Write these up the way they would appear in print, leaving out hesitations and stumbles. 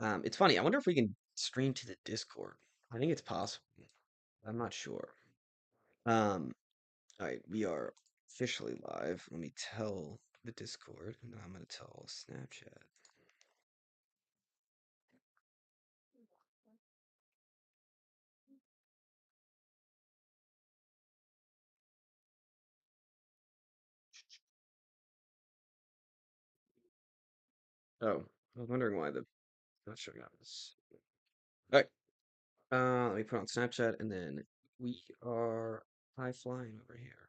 It's funny. I wonder if we can stream to the Discord. I think it's possible. I'm not sure. Um, all right, we are officially live. Let me tell the Discord, and I'm gonna tell Snapchat. Oh, I was wondering why the not showing up. All right. Let me put on Snapchat, and then we are high flying over here.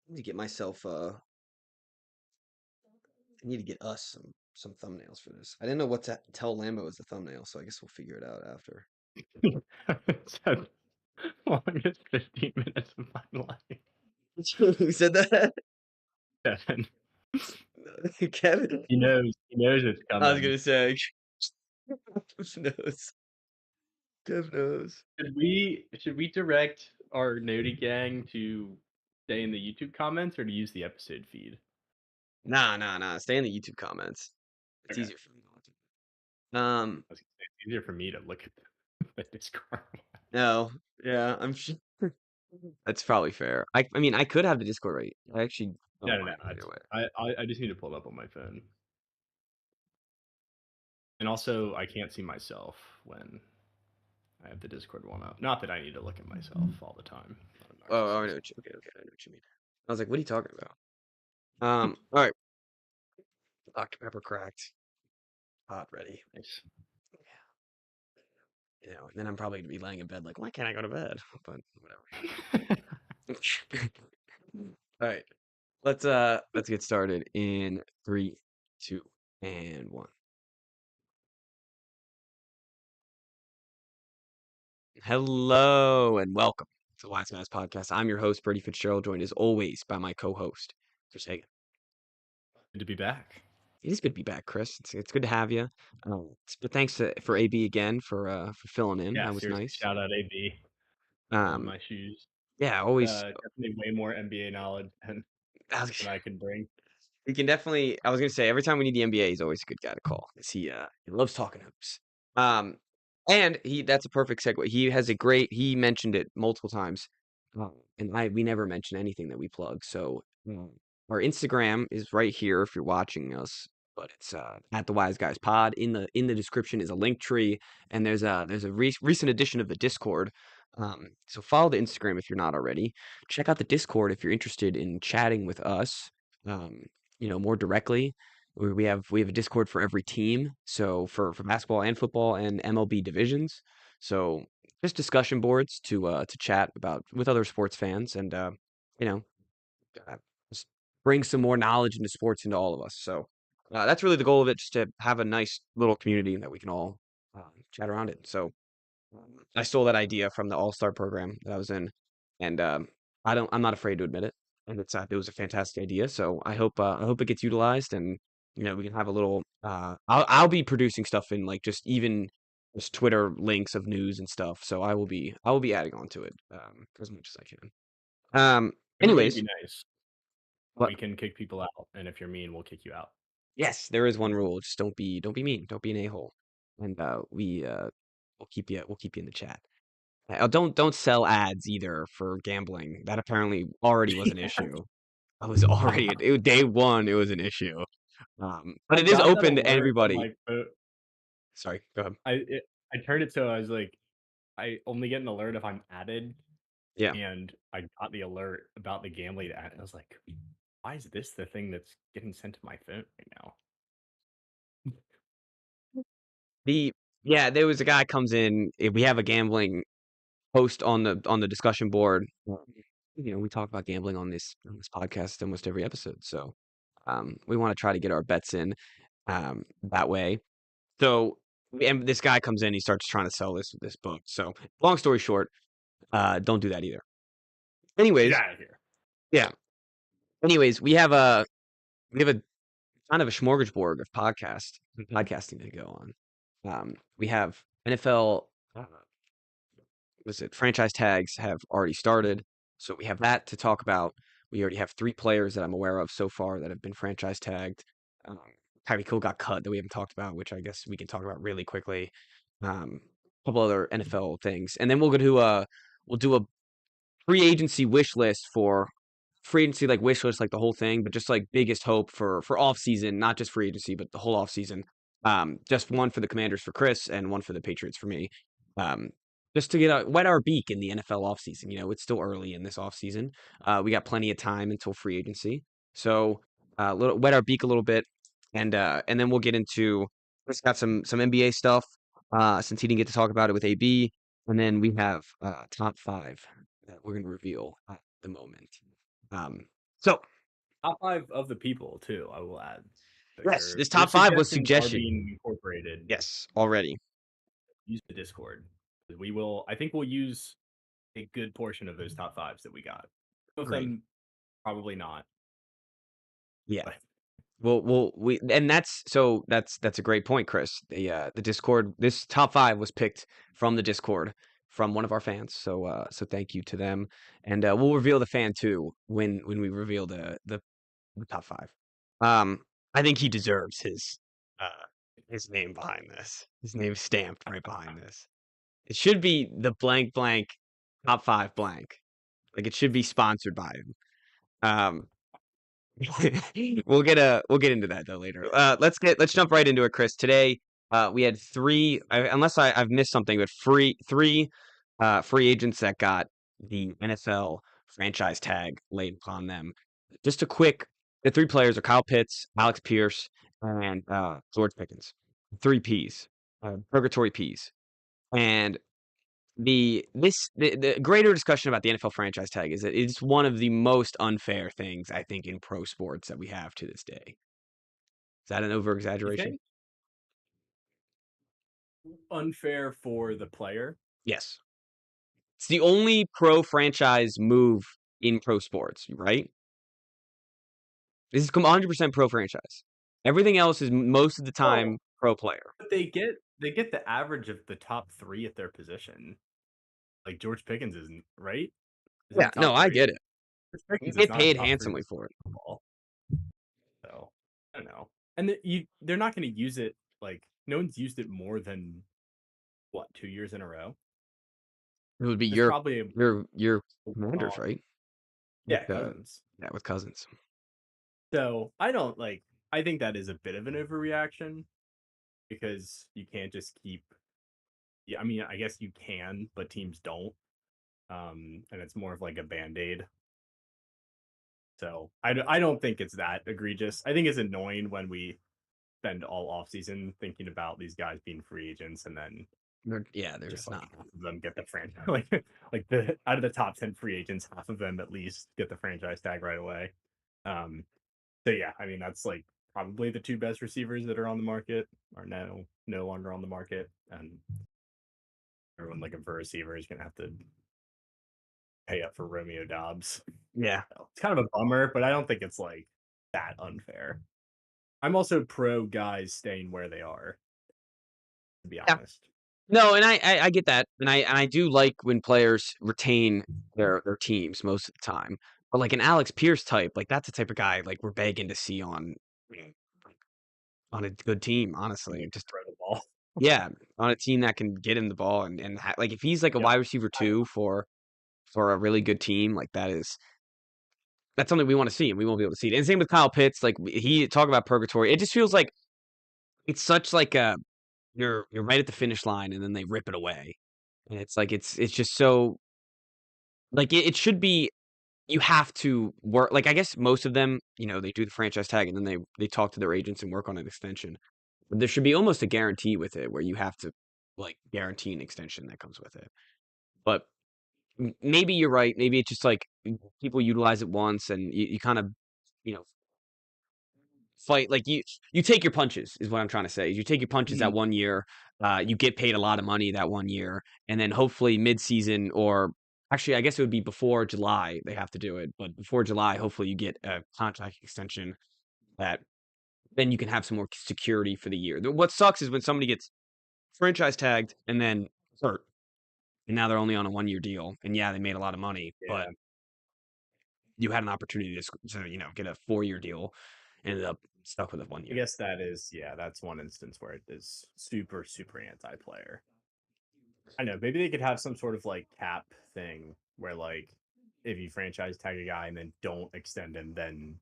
I need to get myself. I need to get us some thumbnails for this. I didn't know what to tell Lambo as the thumbnail, so I guess we'll figure it out after. It's the longest 15 minutes of my life. Who said that? Devin. Kevin. He knows it's I was coming. gonna say. Who knows? Kev knows. Should we direct our Noti gang to stay in the YouTube comments or to use the episode feed? Nah. Stay in the YouTube comments. It's Okay. easier for me. Um, I was gonna say it's easier for me to look at the Discord. no, yeah, I'm sure. That's probably fair. I mean, I could have the Discord right. I actually don't No. mind either way. I just need to pull it up on my phone. And also, I can't see myself when I have the Discord one up. Not that I need to look at myself all the time. I'm a Oh, I know narcissist. what you. Okay, I know what you mean. I was like, what are you talking about? All right. Dr. Pepper cracked. Hot ready. Nice. You know, and then I'm probably gonna be laying in bed like, why can't I go to bed? But whatever. All right. Let's get started in 3, 2, and 1. Hello and welcome to the Wise Guys Podcast. I'm your host, Brady Fitzgerald, joined as always by my co-host, Chris Hagan. Good to be back. It is good to be back, Chris. It's good to have you. But thanks for AB again for filling in. Yeah, That was seriously, nice. shout out AB. In Um, my shoes. yeah, always. Definitely way more NBA knowledge than I can bring. We can definitely. I was gonna say every time we need the NBA, he's always a good guy to call because he loves talking hoops. Um, and that's a perfect segue. He has a great. He mentioned it multiple times, and we never mention anything that we plug. So our Instagram is right here if you're watching us, but it's at the Wise Guys Pod. In the description is a link tree, and there's a recent edition of the Discord. So follow the Instagram if you're not already. Check out the Discord if you're interested in chatting with us. Um, more directly. We have a Discord for every team, so for basketball and football and MLB divisions. So just discussion boards to chat about with other sports fans and you know just bring some more knowledge into sports into all of us. So that's really the goal of it, just to have a nice little community that we can all chat around it. So I stole that idea from the All Star program that I was in, and I'm not afraid to admit it. And it was a fantastic idea. So I hope it gets utilized, and we can have a little. I'll be producing stuff in like just Twitter links of news and stuff. So I will be adding on to it as much as I can. Everybody be Anyways, nice. but We can kick people out, and if you're mean, we'll kick you out. yes, there is one rule. Just don't be mean. Don't be an a-hole, and we'll keep you in the chat. Don't sell ads either for gambling. That apparently already was an issue. I was already day one. It was an issue. But I it is got that open to alert on everybody. my phone. Sorry, go ahead. I turned it so I was like, I only get an alert if I'm added, Yeah. and I got the alert about the gambling ad, and I was like, why is this the thing that's getting sent to my phone right now? The yeah, there was a guy comes in. We have a gambling post on the discussion board. We talk about gambling on this podcast almost every episode. So we want to try to get our bets in that way. So and this guy comes in, he starts trying to sell this book. So long story short, don't do that either. Get Anyways, out of here. yeah. Anyways, we have a kind of a smorgasbord of podcasting to go on. We have NFL. Was it franchise tags have already started, so we have that to talk about. We already have 3 players that I'm aware of so far that have been franchise tagged. Um, Tyreek Hill got cut that we haven't talked about, which I guess we can talk about really quickly. A couple other NFL things, and then we'll do a free agency wish list for free agency like wish list like the whole thing, but just like biggest hope for off season, not just free agency, but the whole off season. Just one for the Commanders for Chris and one for the Patriots for me. Um, just to get wet our beak in the NFL offseason. You know, it's still early in this offseason. We got plenty of time until free agency. So wet our beak a little bit, and then we'll get into just got some NBA stuff. Since he didn't get to talk about it with AB, and then we have top 5 that we're gonna reveal at the moment. So Top 5 of the people too, I will add. So yes, this your top 5 was suggestions are suggestion. being incorporated. Yes, already. Use the Discord. We will. I think we'll use a good portion of those top 5s that we got. Some of Great. them probably not. Yeah. But We and that's a great point, Chris. The Discord, this top 5 was picked from the Discord from one of our fans. So thank you to them. And we'll reveal the fan too when we reveal the top 5. Um, I think he deserves his name behind this. His name stamped right behind this. It should be the blank blank top 5 blank. Like it should be sponsored by him. Um, we'll get into that though later. Let's jump right into it, Chris. Today, we had 3. Unless I've missed something, but three free agents that got the NFL franchise tag laid upon them. Just a quick, the 3 players are Kyle Pitts, Alex Pierce, and George Pickens. 3 P's, purgatory P's, and the greater discussion about the NFL franchise tag is that it's one of the most unfair things I think in pro sports that we have to this day. Is that an over you exaggeration? think unfair for the player? Yes. It's the only pro franchise move in pro sports, right? This is 100% pro franchise. Everything else is most of the time Oh, pro player. but they get the average of the top 3 at their position. Like George Pickens isn't, right? Is Yeah, he no, top I 3? get it. George You Pickens is get not a paid top 3 handsomely for it. football. So I don't know. And they're not going to use it. Like no one's used it more than what 2 years in a row. It would be It's probably your Commanders, um, right? With yeah, Cousins. yeah, with Cousins. So I don't like. I think that is a bit of an overreaction because you can't just keep. Yeah, I mean, I guess you can, but teams don't. And it's more of like a band aid. So I don't think it's that egregious. I think it's annoying when we spend all off season thinking about these guys being free agents and then Yeah, they're just just like not. half of them get the franchise like the out of the top 10 free agents, half of them at least get the franchise tag right away. Um so yeah, I mean that's like probably the 2 best receivers that are on the market are no longer on the market, and everyone looking for a receiver is gonna have to pay up for Romeo Dobbs. Yeah. So, it's kind of a bummer, but I don't think it's like that unfair. I'm also pro guys staying where they are, to be Yeah. honest. No, and I get that, and I do like when players retain their teams most of the time. But like an Alex Pierce type, like that's the type of guy like we're begging to see on a good team, And honestly. they Just throw the ball. yeah, on a team that can get him the ball like if he's like a Yep. wide receiver too for a really good team, like that's something we want to see, and we won't be able to see it. And same with Kyle Pitts, like he talk about purgatory. It just feels like it's such like a you're right at the finish line, and then they rip it away, and it's like it's just so like it should be. You have to work. Like I guess most of them, they do the franchise tag, and then they talk to their agents and work on an extension. But there should be almost a guarantee with it, where you have to like guarantee an extension that comes with it. But maybe you're right. Maybe it's just like people utilize it once, and you kind of you know fight like you take your punches is what I'm trying to say. You take your punches that Mhm. one year, you get paid a lot of money that one year, and then hopefully mid-season or actually I guess it would be before July they have to do it, but before July, hopefully you get a contract extension that then you can have some more security for the year. What sucks is when somebody gets franchise tagged and then hurt, and now they're only on a 1-year deal, and yeah, they made a lot of money, but Yeah. you had an opportunity to get a 4-year deal, ended up stuck with a 1 I year. guess that is, yeah, that's one instance where it is super, super anti-player. I know, maybe they could have some sort of like cap thing where like if you franchise tag a guy and then don't extend him, then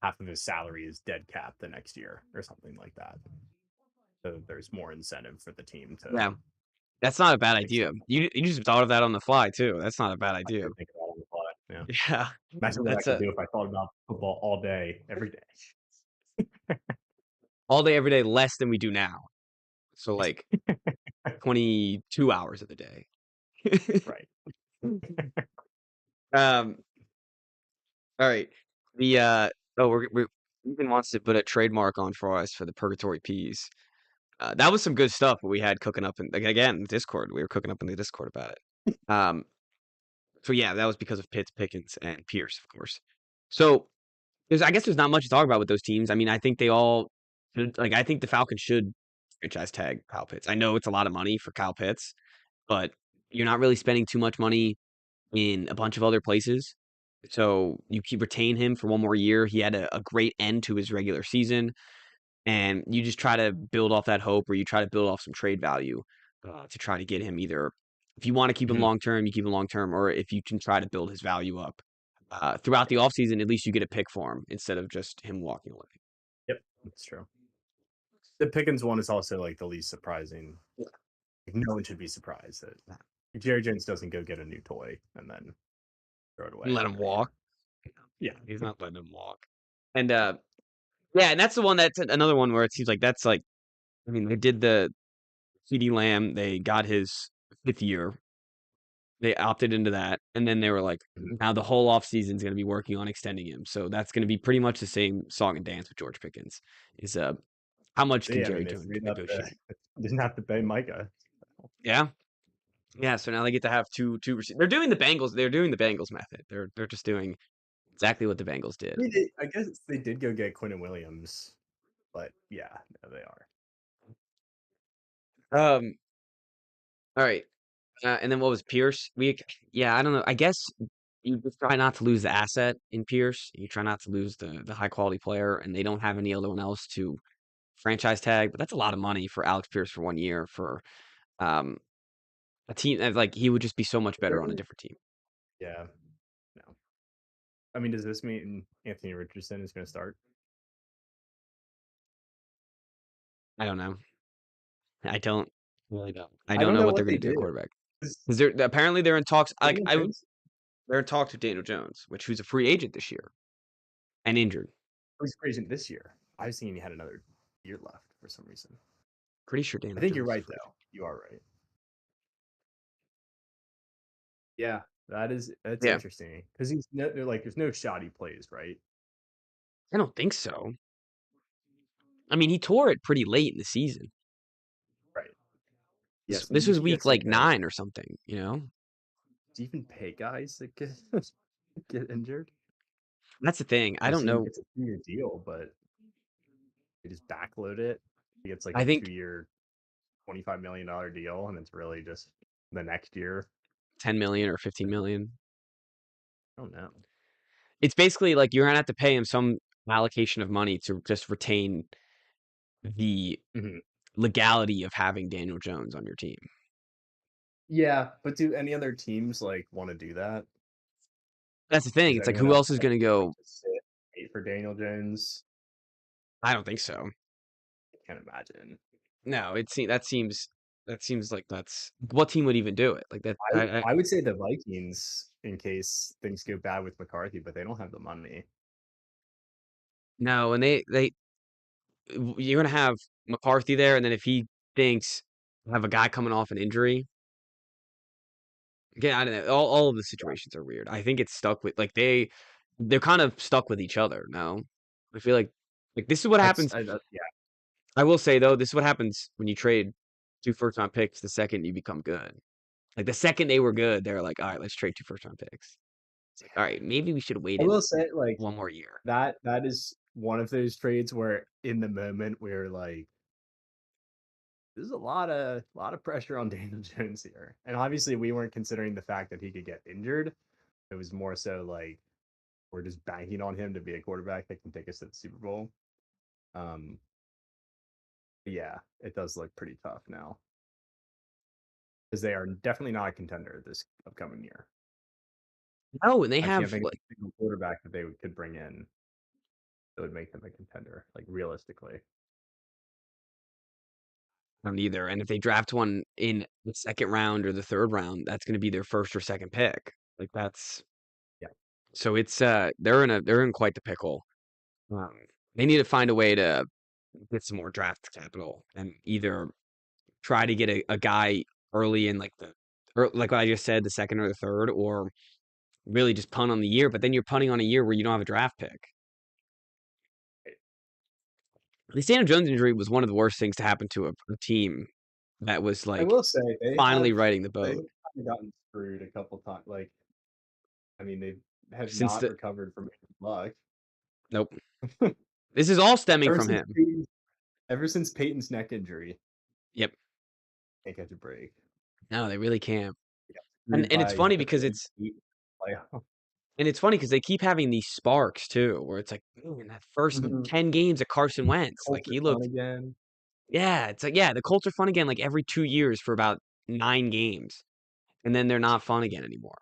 half of his salary is dead cap the next year or something like that. So there's more incentive for the team to Yeah, that's not a bad idea. extend. You just thought of that on the fly too. That's not a bad I idea. did think about it on the fly. Yeah. Yeah, Imagine what I that's could do if I thought about football all day, every day. all day, every day, less than we do now. So like 22 hours of the day. Right. um, all right. The we're Ethan wants to put a trademark on for us for the Purgatory Peas. That was some good stuff we had cooking up in like, again Discord. We were cooking up in the Discord about it. So yeah, that was because of Pitts, Pickens, and Pierce, of course. So I guess there's not much to talk about with those teams. I mean, I think they all like. I think the Falcons should franchise tag Kyle Pitts. I know it's a lot of money for Kyle Pitts, but you're not really spending too much money in a bunch of other places. So you keep retain him for one more year. He had a great end to his regular season, and you just try to build off that hope, or you try to build off some trade value to try to get him either. If you want to keep him Mhm. long term, you keep him long term, or if you can try to build his value up throughout the offseason, at least you get a pick for him instead of just him walking away. Yep, that's true. The Pickens one is also like the least surprising. Like, no one should be surprised that Jerry Jones doesn't go get a new toy and then throw it away Let him after a walk. year. Yeah. He's not letting him walk. And yeah, and that's the one that's another one where it seems like that's like, I mean, they did the CD Lamb, they got his 5th year. They opted into that, and then they were like, Mhm. now the whole offseason is going to be working on extending him. So that's going to be pretty much the same song and dance with George Pickens. Is how much can Yeah, I mean Jerry they Jones freed up negotiate? didn't have to pay Micah. Yeah, yeah. So now they get to have two receivers. They're doing the Bengals. They're doing the Bengals method. They're just doing exactly what the Bengals I did. mean, I guess they did go get Quinn Williams, but yeah, no, they are. Um. All right. And then what was Pierce? Yeah, I don't know. I guess you just try not to lose the asset in Pierce. You try not to lose the high quality player, and they don't have any other one else to franchise tag. But that's a lot of money for Alex Pierce for 1 year for um a team like he would just be so much better on a different team. Yeah. No. I mean, does this mean Anthony Richardson is going to start? I don't know. I don't really know. I I don't don't know know what they're what going they to do at do. quarterback 'Cause because they're apparently they're in talks. Like Daniel Jones, they're in talks with Daniel Jones, who's a free agent this year and injured. he's free agent this year. I was thinking he had another year left for some reason. Pretty sure I Daniel think you're Jones is right, free agent. though. You are right. Yeah, that's Yeah, interesting because he's no, like there's no shot he plays, right? I don't think so. I mean, he tore it pretty late in the season. Right. Yeah, This so this maybe was he week gets like like a. 9 or something. Do you even pay guys that get get injured? That's the thing. I I don't assume he know. gets a 2-year deal, but they just backload it. He gets like I a think 2-year, $25 million deal, and it's really just the next year. 10 million or 15 million. I don't know. It's basically like you're gonna have to pay him some allocation of money to just retain the Mhm. legality of having Daniel Jones on your team. Yeah, but do any other teams like want to do that? That's the thing. Does It's like anyone who else else is want gonna to like go? just sit, wait for Daniel Jones? I don't think so. I can't imagine. No, that seems like that's what team would even do it? Like that. I would say the Vikings in case things go bad with McCarthy, but they don't have the money. No, and you're gonna have McCarthy there, and then if he thinks have a guy coming off an injury, again, I don't know. All of the Yeah, situations are weird. I think it's stuck with like they're kind of stuck with each other. No, I feel like this is what happens. yeah, I will say though, this is what happens when you trade 2 first-round picks the second you become good. Like the second they were good, they're like, all right, let's trade 2 first-round picks. It's like, all right, maybe we should have I waited will say like one more year. that is one of those trades where in the moment we're like, there's a lot of pressure on Daniel Jones here, and obviously we weren't considering the fact that he could get injured. It was more so like we're just banking on him to be a quarterback that can take us to the Super Bowl. Um, yeah, it does look pretty tough now because they are definitely not a contender this upcoming year. No, and they I can't have think of like a single quarterback that they could bring in that would make them a contender, like realistically. don't either. And if they draft one in the second round or the third round, that's going to be their first or second pick. Like that's Yeah. so it's they're in quite the pickle. Um, they need to find a way to get some more draft capital and either try to get a guy early in like or like what I just said, the second or the third, or really just punt on the year. But then you're punting on a year where you don't have a draft pick. The Daniel Jones injury was one of the worst things to happen to a team that was I like will say finally riding the they've boat kind of gotten screwed a couple times. Like, I mean, they have since not the recovered from Andrew nope. This is all stemming ever from since him. Peyton's neck injury. Yep. Can't catch a break. No, they really can't. Yeah, And screwed and it's by funny the because Phillies playoff. they keep having these sparks too, where it's like, "Ooh, in that first Mhm. 10 games of Carson Wentz, like Colts are he fun looked again. yeah, it's like yeah, the Colts are fun again like every 2 years for about 9 games, and then they're not fun again anymore.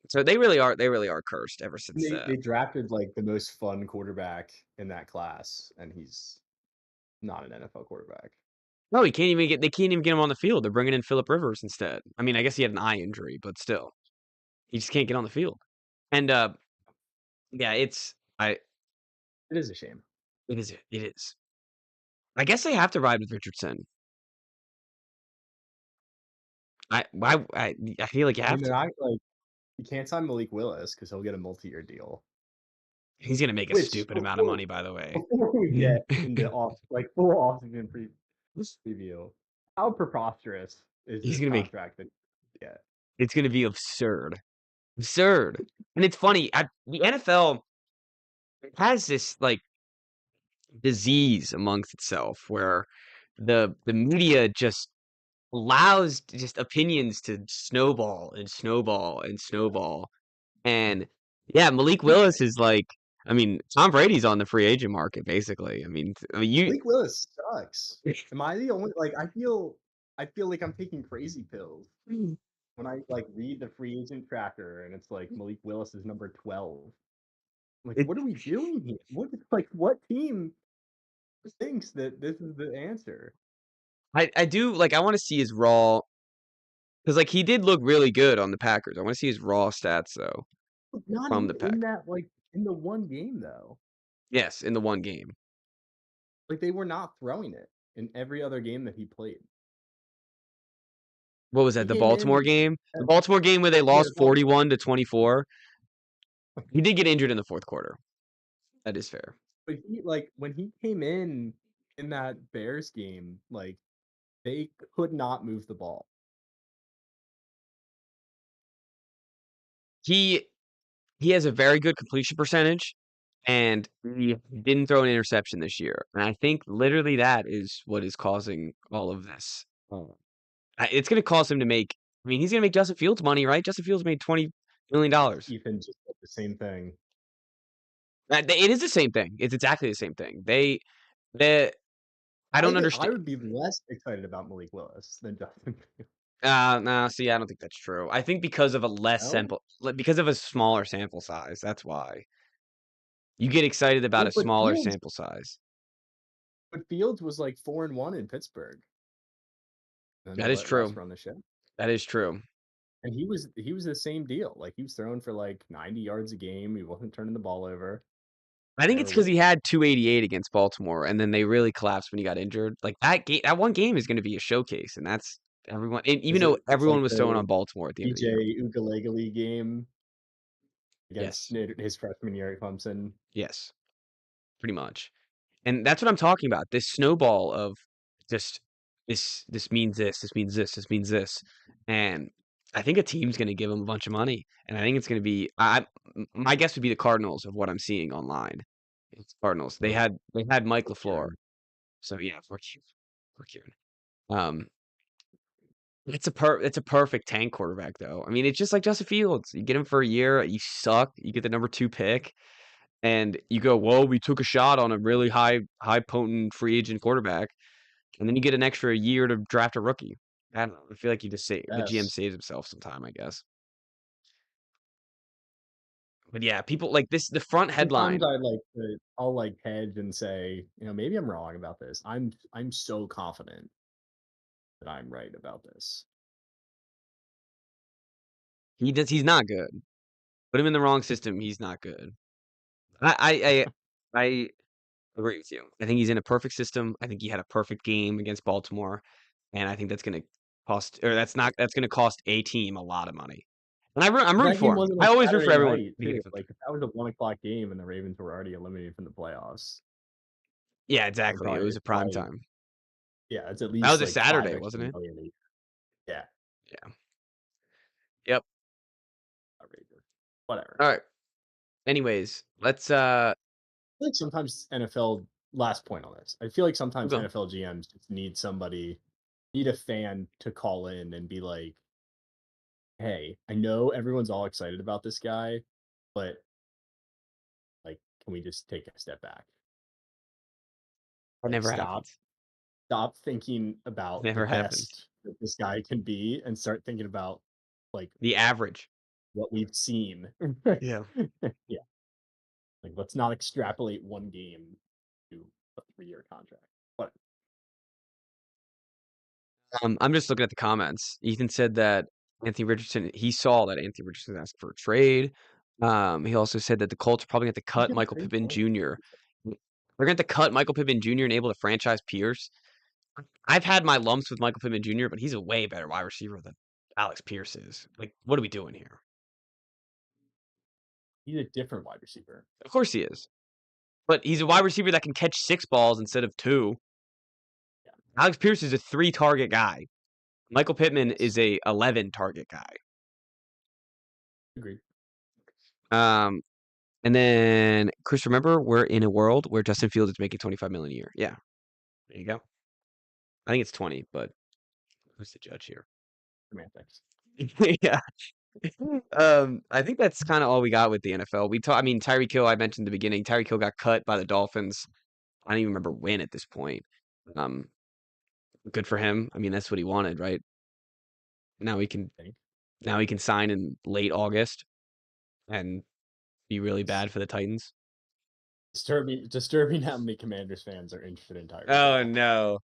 So they really are cursed ever since They drafted like the most fun quarterback in that class, and he's not an NFL quarterback. no, they can't even get him on the field. They're bringing in Philip Rivers instead. I mean, I guess he had an eye injury, but still, he just can't get on the field. And yeah, It is a shame. it is. I guess they have to ride with Richardson. I feel like you I mean, have they're to. not like you can't sign Malik Willis because he'll get a multi-year deal. He's gonna make a Which stupid amount of money, by the way. before we get into full off-season preview, how preposterous is He's this gonna make contract that you get? it's gonna be absurd, absurd. And it's funny. The NFL has this like disease amongst itself where the media just allows just opinions to snowball and snowball and snowball. And yeah, Malik Willis is like, I mean, Tom Brady's on the free agent market basically. You Malik Willis sucks. Am I the only like I feel like I'm taking crazy pills when I like read the free agent tracker and it's like Malik Willis is number 12. I'm like, it, what are we doing here? What team thinks that this is the answer? I do like I want to see his raw because like he did look really good on the Packers. I want to see his raw stats though Not from even the in Pack. that in the one game though. Yes, in the one game. Like they were not throwing it in every other game that he played. What was He that? The came Baltimore in game? The Baltimore game where they yeah, lost 41-24. He did get injured in the fourth quarter. That is fair. but he like when he came in that Bears game, like they could not move the ball. He he has a very good completion percentage, and he didn't throw an interception this year. And I think literally that is what is causing all of this. It's going to cause him to make. I mean, he's going to make Justin Fields money, right? Justin Fields made $20 million. Ethan just said the same thing. It is the same thing. It's exactly the same thing. They I don't I understand. would be less excited about Malik Willis than Justin Fields. No, see, I don't think that's true. I think because of No? because of a smaller sample size. That's why you get excited about Well, a smaller sample size. but Fields was like 4-1 in Pittsburgh. And they That is let Russ true. run the show. That is true. And he was the same deal. Like he was throwing for like 90 yards a game. He wasn't turning the ball over. I And think they it's were because he winning. had 288 against Baltimore, and then they really collapsed when he got injured. Like that one game is going to be a showcase, and that's everyone. And even though It's like everyone was throwing the on Baltimore at the end of the DJ year. Ukulele game against Yes, his freshman year at Clemson. yes, pretty much. And that's what I'm talking about. This snowball of just this means this, this means this, this means this, and I think a team's going to give him a bunch of money, and I think it's going to be. My guess would be the Cardinals of what I'm seeing online. It's Cardinals. They had Mike For LaFleur. sure. So yeah, we're cute. We're cute. Um, It's a perfect tank quarterback though. I mean, it's just like Justin Fields. You get him for a year, you suck, you get the number 2 pick, and you go, "Whoa, we took a shot on a really high potent free agent quarterback." And then you get an extra year to draft a rookie. I don't know. I feel like the GM Yes. saves himself some time, I guess. But yeah, people like this. The front Sometimes headline. I'll like hedge and say, maybe I'm wrong about this. I'm so confident that I'm right about this. He's not good. Put him in the wrong system. He's not good. I agree with you. I think he's in a perfect system. I think he had a perfect game against Baltimore, and I think that's going to cost, or that's going to cost a team a lot of money. And I'm rooting That game for him. wasn't I a always root for Saturday everyone night to get too. a good Like if that was a 1 o'clock game and the Ravens were already eliminated from the playoffs, Yeah, I'm exactly. It probably was it's a prime probably time. yeah, it's at That was least a like five Saturday, extra wasn't it? million. Yeah, Yeah. Yep. outrageous. Whatever. All right. Anyways, let's I feel like sometimes NFL last point on this. I feel like keep sometimes going. NFL GMs just need a fan to call in and be like, "Hey, I know everyone's all excited about this guy, but like, can we just take a step back? That Like, never happens. stop thinking about the Never happens. best that this guy can be, and start thinking about like The average. what we've seen." Yeah. Yeah, like let's not extrapolate one game to a 3-year contract. But I'm just looking at the comments. Ethan said that he saw that Anthony Richardson asked for a trade. He also said that the Colts are probably going to he's cut gonna Michael trade Pittman for Jr. They're going to cut Michael Pittman Jr. and able to franchise Pierce. I've had my lumps with Michael Pittman Jr., but he's a way better wide receiver than Alex Pierce is. Like, what are we doing here? he's a different wide receiver. Of course he is. But he's a wide receiver that can catch 6 balls instead of 2. Yeah, Alex Pierce is a 3-target guy. Michael Pittman yes, is a 11-target guy. agreed. Um, and then Chris, remember we're in a world where Justin Fields is making 25 million a year. Yeah, there you go. I think it's 20, but who's the judge here? Semantics. Yeah. I think that's kind of all we got with the NFL. I mean, Tyreek Hill, I mentioned in the beginning. Tyreek Hill got cut by the Dolphins. I don't even remember when at this point. Um, Good for him. I mean, that's what he wanted, right? Now he can I think now he can sign in late August and be really it's bad for the Titans. disturbing how many Commanders fans are interested in Tyreek Oh Hill, no.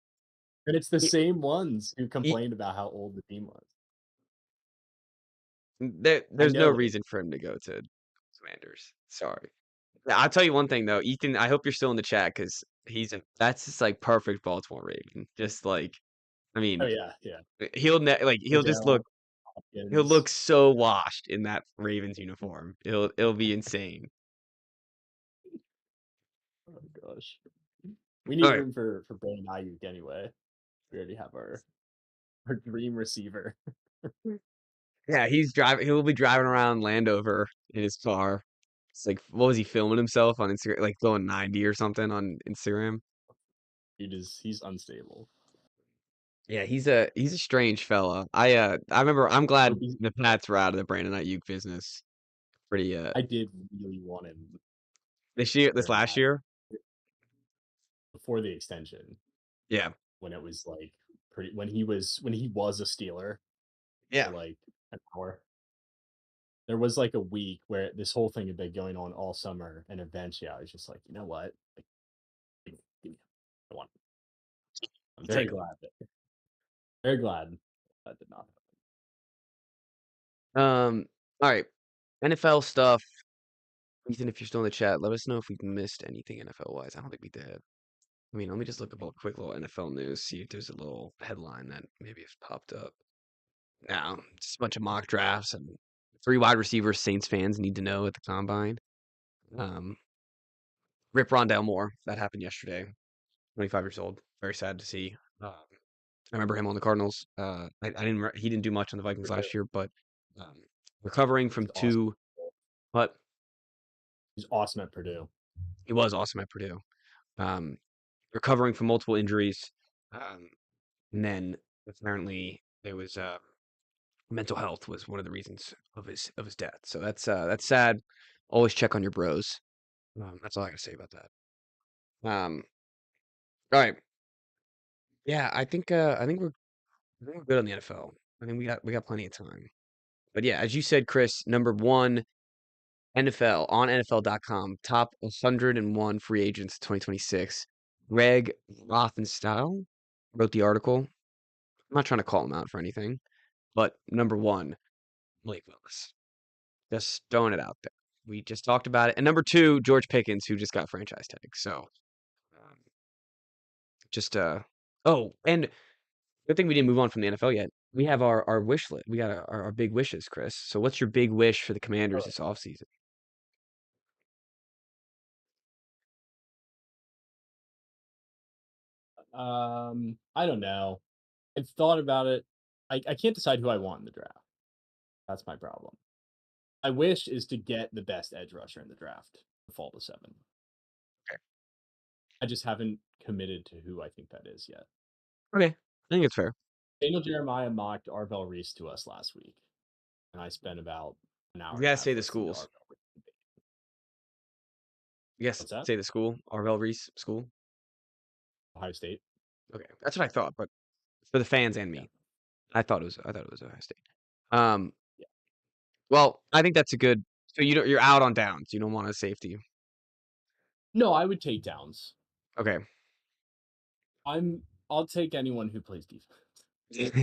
and it's the He, same ones who he, complained about how old the team was. I there's no know that reason for him to go to Commanders. Sorry. Yeah, I'll tell you one thing though, Ethan. I hope you're still in the chat because that's just like perfect Baltimore Raven. Just like, I oh mean, yeah, yeah. he'll just Odell he'll look Hopkins. so washed in that Ravens uniform. It'll be insane. Oh gosh, we need All right. room for Brandon Ayuk anyway. We already have our dream receiver. Yeah, he'll be driving around Landover in his car. It's like, what was he filming himself on Instagram? Like going 90 or something on Instagram. He's unstable. Yeah, he's a strange fella. I remember I'm glad Hope the Pats were out of the Brandon Ayuk business. Pretty I did really want him this during last that year. before the extension, Yeah. when it was like when he was a Steeler for Yeah. like an hour. There was like a week where this whole thing had been going on all summer, and eventually I was just like, you know what? Like, give me him. I want him. I'm I'll very take him. glad that did not happen. All right. NFL stuff. Ethan, if you're still in the chat, let us know if we've missed anything NFL wise. I don't think we did. I mean, let me just look up a quick little NFL news, see if there's a little headline that maybe has popped up. No, just a bunch of mock drafts and 3 wide receivers Saints fans need to know at the combine. Um, Rip Rondell Moore, that happened yesterday. 25 years old. Very sad to see. I remember him on the Cardinals. He didn't do much on the Vikings last year, but um, recovering He's from awesome. 2, but He's awesome at Purdue. he was awesome at Purdue. Um, Recovering from multiple injuries, and then apparently It was mental health was one of the reasons of his death. So that's sad. Always check on your bros. That's all I gotta say about that. All right. Yeah, I think we're good on the NFL. I think we got plenty of time. But yeah, as you said, Chris, number one NFL on NFL.com, top 101 free agents 2026. Greg Rothenstein wrote the article. I'm not trying to call him out for anything, but number one, Malik Willis. Just throwing it out there. We just talked about it. And number two, George Pickens, who just got franchise tag. So um, just oh, and good thing we didn't move on from the NFL yet. We have our wish list. We got our big wishes, Chris. So what's your big wish for the Commanders this offseason? I don't know. I've thought about it. I can't decide who I want in the draft. That's my problem. My wish is to get the best edge rusher in the draft, fall to 7. Okay. I just haven't committed to who I think that is yet. Okay. I think it's fair. Daniel Jeremiah mocked Arvell Reese to us last week, and I spent about an hour You and a gotta half say the listening to schools. Arvell Reese. You guys What's that? say the school, Arvell Reese School. Ohio State. Okay, that's what I thought, but for the fans and Yeah. me, I thought it was Ohio State. Um, Yeah. well, I think that's a good. So you're out on downs. You don't want a safety. No, I would take Downs. Okay. I'll take anyone who plays defense.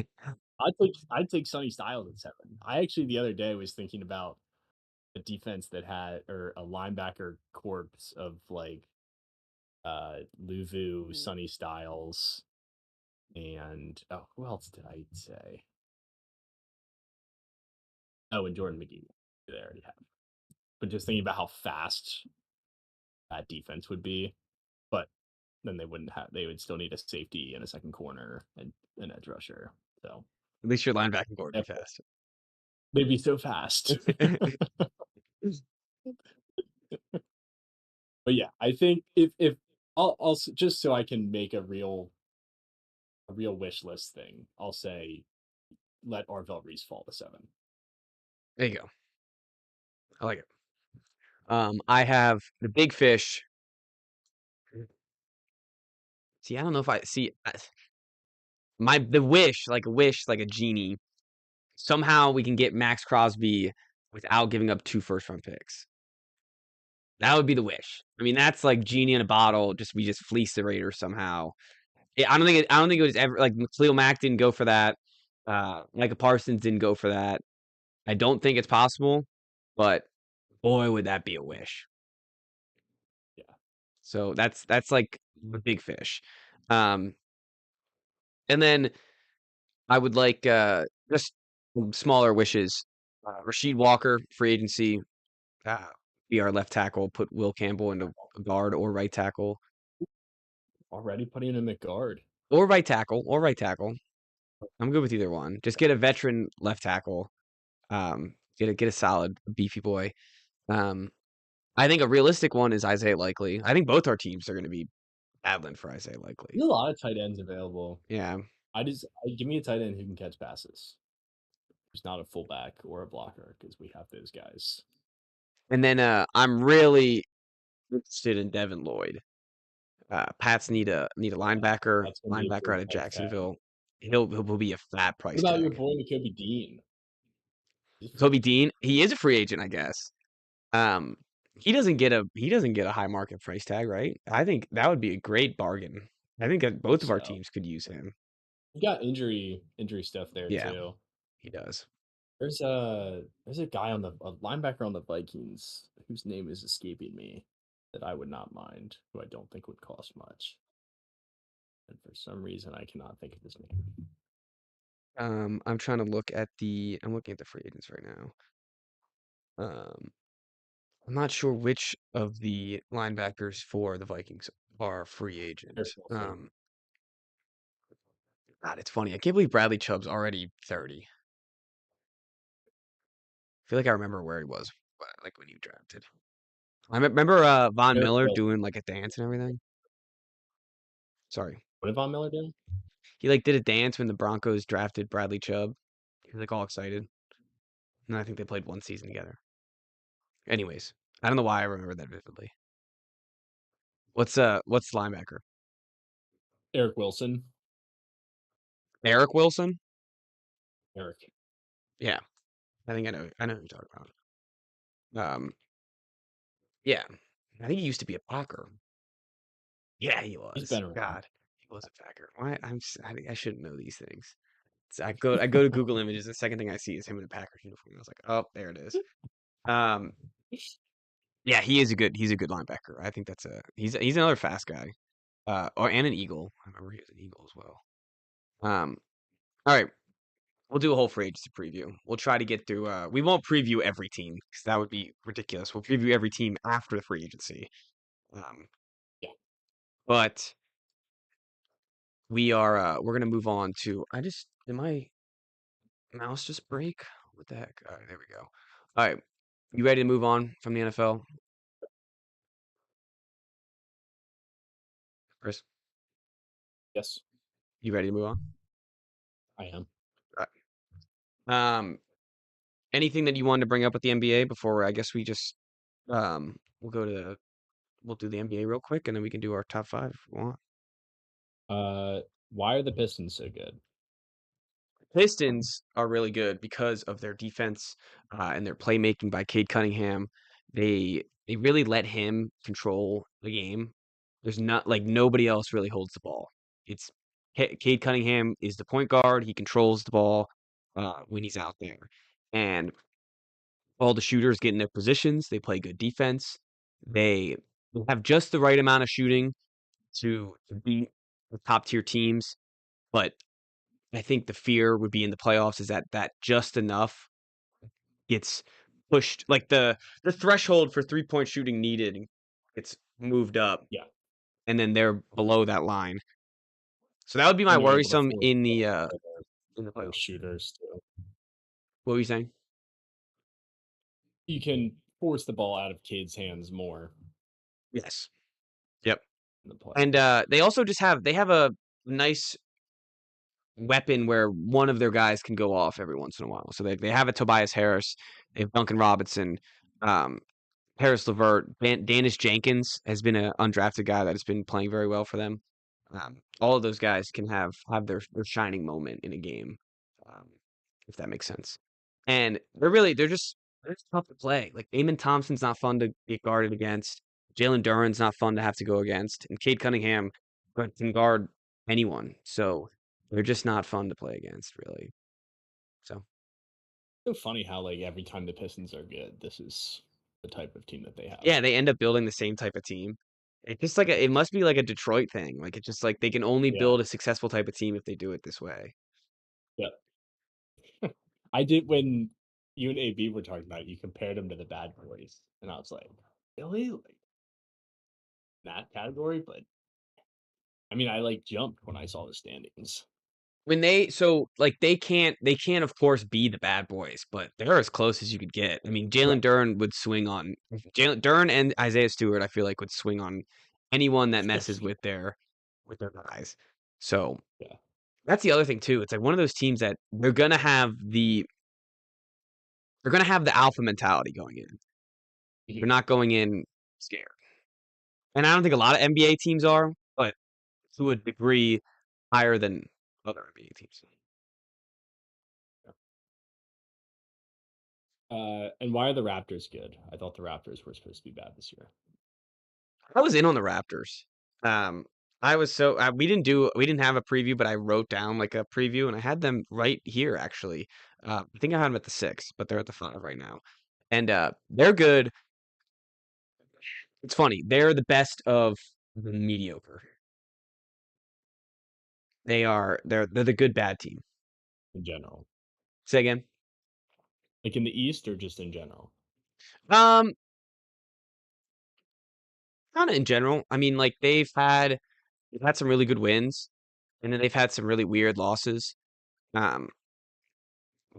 I'd take Sonny Styles at 7. I actually the other day was thinking about a defense that had or a linebacker corpse of like Luvu, Sonny Styles, and oh, who else did I say? Oh, and Jordan McGee. They already have. But just thinking about how fast that defense would be, but then they would still need a safety and a second corner and an edge rusher. So At least your linebacking core would be if fast. they'd be so fast. But yeah, I think if I'll just so I can make a real wish list thing, I'll say let Arvell Reese fall to 7. There you go. I like it. I have the big fish. See, I don't know if I see the wish, like a wish, like a genie. Somehow we can get Max Crosby without giving up 2 first-round picks. That would be the wish. I mean, that's like genie in a bottle. We just fleece the Raiders somehow. I don't think it was ever like Khalil Mack didn't go for that. Micah Parsons didn't go for that. I don't think it's possible, but boy, would that be a wish. Yeah. So that's like a big fish. Um, and then I would like just smaller wishes. Rasheed Walker, free agency, uh, be our left tackle. Put Will Campbell into a guard or right tackle, Already putting him at guard. or right tackle, or right tackle. I'm good with either one. Just get a veteran left tackle. Get a solid beefy boy. Um, I think a realistic one is Isaiah Likely. I think both our teams are going to be battling for Isaiah Likely. There's a lot of tight ends available. Yeah. Give me a tight end who can catch passes. Who's not a fullback or a blocker because we have those guys. And then I'm really interested in Devin Lloyd. Pats need a linebacker, That's gonna be a big out of price tag. Jacksonville. He'll be a fat What price about your tag. boy Nakobe Dean? Kobe Dean, he is a free agent, I guess. Um, he doesn't get a high market price tag, right? I think that would be a great bargain. I think that both of our So teams could use him. you got injury stuff there Yeah, too. he does. There's a guy on a linebacker on the Vikings whose name is escaping me that I would not mind, who I don't think would cost much. And for some reason I cannot think of his name. I'm looking at the free agents right now. I'm not sure which of the linebackers for the Vikings are free agent. Eric Wilson. God, it's funny. I can't believe Bradley Chubb's already 30. I feel like I remember where he was, like when he drafted. I remember Von Eric Miller Wilson. doing like a dance and everything. Sorry. What did Von Miller do? he like did a dance when the Broncos drafted Bradley Chubb. He was like all excited. And I think they played one season together. Anyways, I don't know why I remember that vividly. What's the linebacker? Eric Wilson. Eric Wilson? Eric. Yeah. I know who you're talking about. Yeah. I think he used to be a Packer. Yeah, he He's was. been around. God, he was a Packer. Why I shouldn't know these things. So I go to Google Images, the second thing I see is him in a Packers uniform. I was like, oh, there it is. Um, yeah, he's a good linebacker. I think he's another fast guy. And an Eagle. I remember he was an Eagle as well. All right. We'll do a whole free agency preview. We'll try to get through. We won't preview every team because that would be ridiculous. We'll preview every team after the free agency. Um, Yeah. but we're gonna move on to. Did my mouse just break? What the heck? All right, there we go. All right, you ready to move on from the NFL, Chris? Yes, You ready to move on? I am. All right. Anything that you wanted to bring up with the NBA before? I guess we just we'll we'll do the NBA real quick, and then we can do our top five if we want. Why are the Pistons so good? Pistons are really good because of their defense and their playmaking by Cade Cunningham. They really let him control the game. There's not like nobody else really holds the ball. It's Cade Cunningham is the point guard. He controls the ball when he's out there, and all the shooters get in their positions. They play good defense. They have just the right amount of shooting to beat the top tier teams, but I think the fear would be in the playoffs is that just enough gets pushed, like the threshold for 3-point shooting needed gets moved up, Yeah, and then they're below that line. So that would be my and you're able to worrisome force in the the those playoffs. shooters too. What were you saying? You can force the ball out of kids' hands more Yes. Yep. in the play. And they have a nice weapon where one of their guys can go off every once in a while. So they have a Tobias Harris, they have Duncan Robinson, um, Harris LeVert, Danish Jenkins has been an undrafted guy that has been playing very well for them. All of those guys can have their shining moment in a game, um, if that makes sense. And they're just tough to play. Like Amon Thompson's not fun to get guarded against. Jalen Duren's not fun to have to go against, and Cade Cunningham can guard anyone. So they're just not fun to play against, really. So So funny how like every time the Pistons are good, this is the type of team that they have. yeah, they end up building the same type of team. It's just like it must be like a Detroit thing. Like it's just like they can only Yeah, build a successful type of team if they do it this way. yeah. I did when you and AB were talking about it, you compared them to the Bad Boys, and I was like, really, like that category? But I mean, I like jumped when I saw the standings. When they can't of course be the bad boys, but they're as close as you could get. I mean, Right. Jalen Duren would swing on Jalen Duren and Isaiah Stewart. I feel like would swing on anyone that messes with their guys. So Yeah. that's the other thing too. It's like one of those teams that they're gonna have the alpha mentality going in. They're Mhm. not going in scared. And I don't think a lot of NBA teams are, but to a degree higher than other NBA teams. And why are the Raptors good? I thought the Raptors were supposed to be bad this year. I was in on the Raptors. Um, I was so we didn't have a preview, but I wrote down like a preview, and I had them right here actually. I think I had them at the 6, but they're at the 5 right now, and they're good. It's funny, they're the best of the mediocre. They're the good bad team. In general, Say again. like in the East or just in general. Um, Kind of in general. I mean, like they've had some really good wins, and then they've had some really weird losses. Um,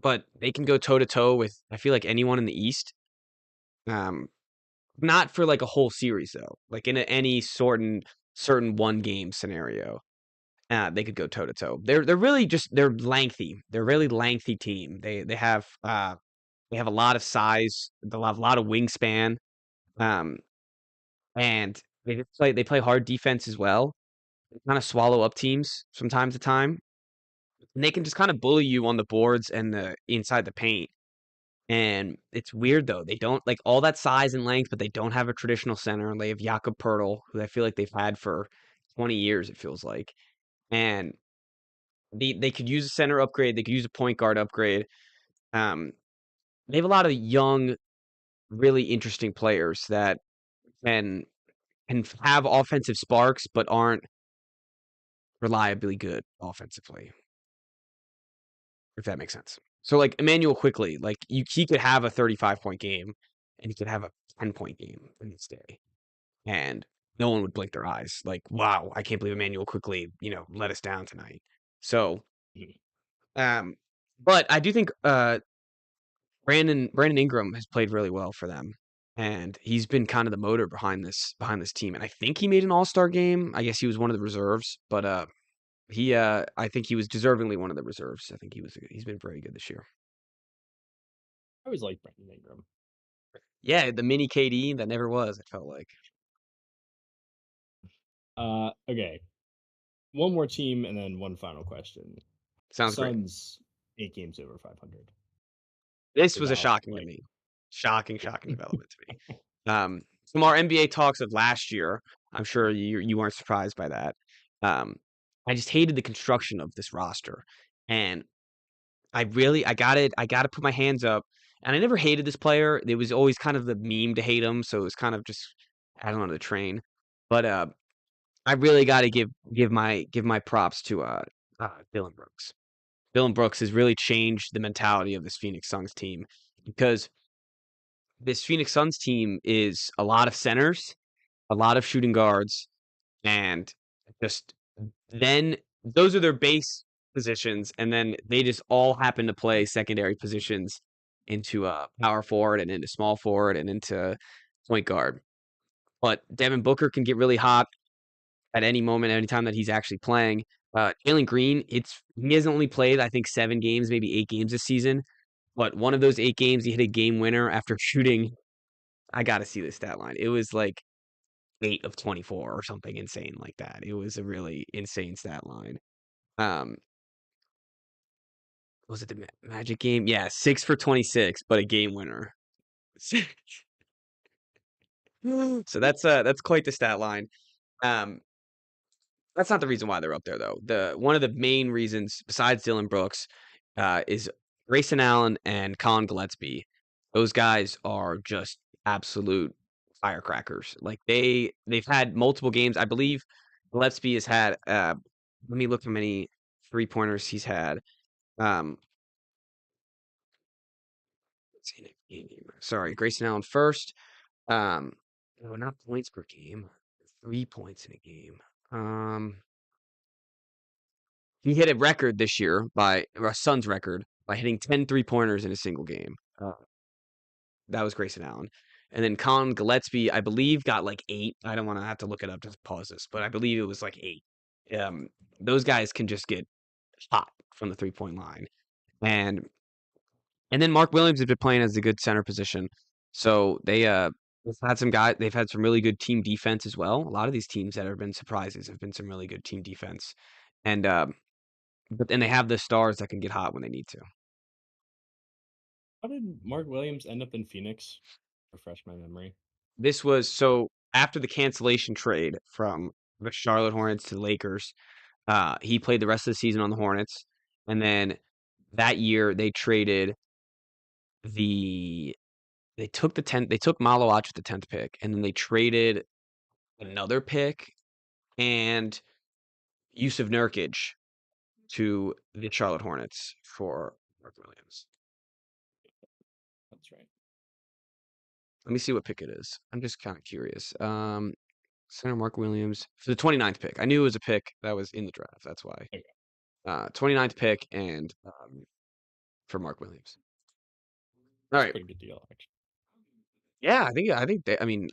but they can go toe to toe with I feel like anyone in the East. Um, Not for like a whole series though. Like in any certain one game scenario. They could go toe to toe. They're really just they're lengthy. They're a really lengthy team. They have a lot of size. They have a lot of wingspan. Um, and they play hard defense as well. They kind of swallow up teams from time to time, and they can just kind of bully you on the boards and the inside the paint. And it's weird though. They don't like all that size and length, but they don't have a traditional center. They have Jakob Pertl, who I feel like they've had for 20 years, it feels like. And they could use a center upgrade, they could use a point guard upgrade. Um, they have a lot of young, really interesting players that can have offensive sparks, but aren't reliably good offensively, if that makes sense. So like Emmanuel Quickly, like he could have a 35-point game and he could have a 10-point game the next day. And no one would blink their eyes. Like, wow, I can't believe Emmanuel Quickly, let us down tonight. So, Mhm. but I do think Brandon Ingram has played really well for them, and he's been kind of the motor behind this team. And I think he made an All-Star game. I guess he was one of the reserves, but I think he was deservingly one of the reserves. I think he's been very good this year. I always liked Brandon Ingram. Yeah, the mini KD that never was. It felt like. Okay. One more team and then one final question. Sounds great. Suns 8 games over 500. This was a Without shocking to me. Shocking development to me. From our NBA talks of last year, I'm sure you weren't surprised by that. I just hated the construction of this roster, and I gotta put my hands up. And I never hated this player. It was always kind of the meme to hate him, so it was kind of just adding on to the train. But I really got to give my props to Dylan Brooks. Dylan Brooks has really changed the mentality of this Phoenix Suns team because this Phoenix Suns team is a lot of centers, a lot of shooting guards, and just then those are their base positions, and then they just all happen to play secondary positions into power forward and into small forward and into point guard. But Devin Booker can get really hot at any moment, anytime that he's actually playing. Jalen Green, he hasn't only played, I think, 7 games, maybe 8 games this season. But one of those 8 games, he hit a game winner after shooting. I got to see the stat line. It was like 8 of 24 or something insane like that. It was a really insane stat line. Um, was it the Magic game? Yeah, 6 for 26, but a game winner. So that's quite the stat line. Um, That's not the reason why they're up there, though. One of the main reasons, besides Dylan Brooks, is Grayson Allen and Colin Gillespie. Those guys are just absolute firecrackers. Like they've had multiple games. I believe Gillespie has had. Let me look how many 3-pointers he's had. Um, let's see, sorry, Grayson Allen first. No, not points per game. 3 points in a game. He hit a record this year a Suns record by hitting 10 3-pointers in a single game. That was Grayson Allen. And then Colin Gillespie, I believe, got like 8. I don't want to have to look it up to pause this, but I believe it was like 8. Those guys can just get hot from the 3-point line. And then Mark Williams has been playing as a good center position. So they've had some really good team defense as well. A lot of these teams that have been surprises have been some really good team defense. And but then they have the stars that can get hot when they need to. How did Mark Williams end up in Phoenix? Refresh my memory. This was so after the cancellation trade from the Charlotte Hornets to the Lakers, he played the rest of the season on the Hornets, and then that year they traded the they took the 10th they took Malawach with the 10th pick, and then they traded another pick and Yusuf Nurkic to the Charlotte Hornets for Mark Williams. That's right. Let me see what pick it is. I'm just kind of curious. Center Mark Williams for the 29th pick. I knew it was a pick that was in the draft. That's why. Okay. 29th pick and for Mark Williams. All That's a right. pretty good deal, actually. Yeah, I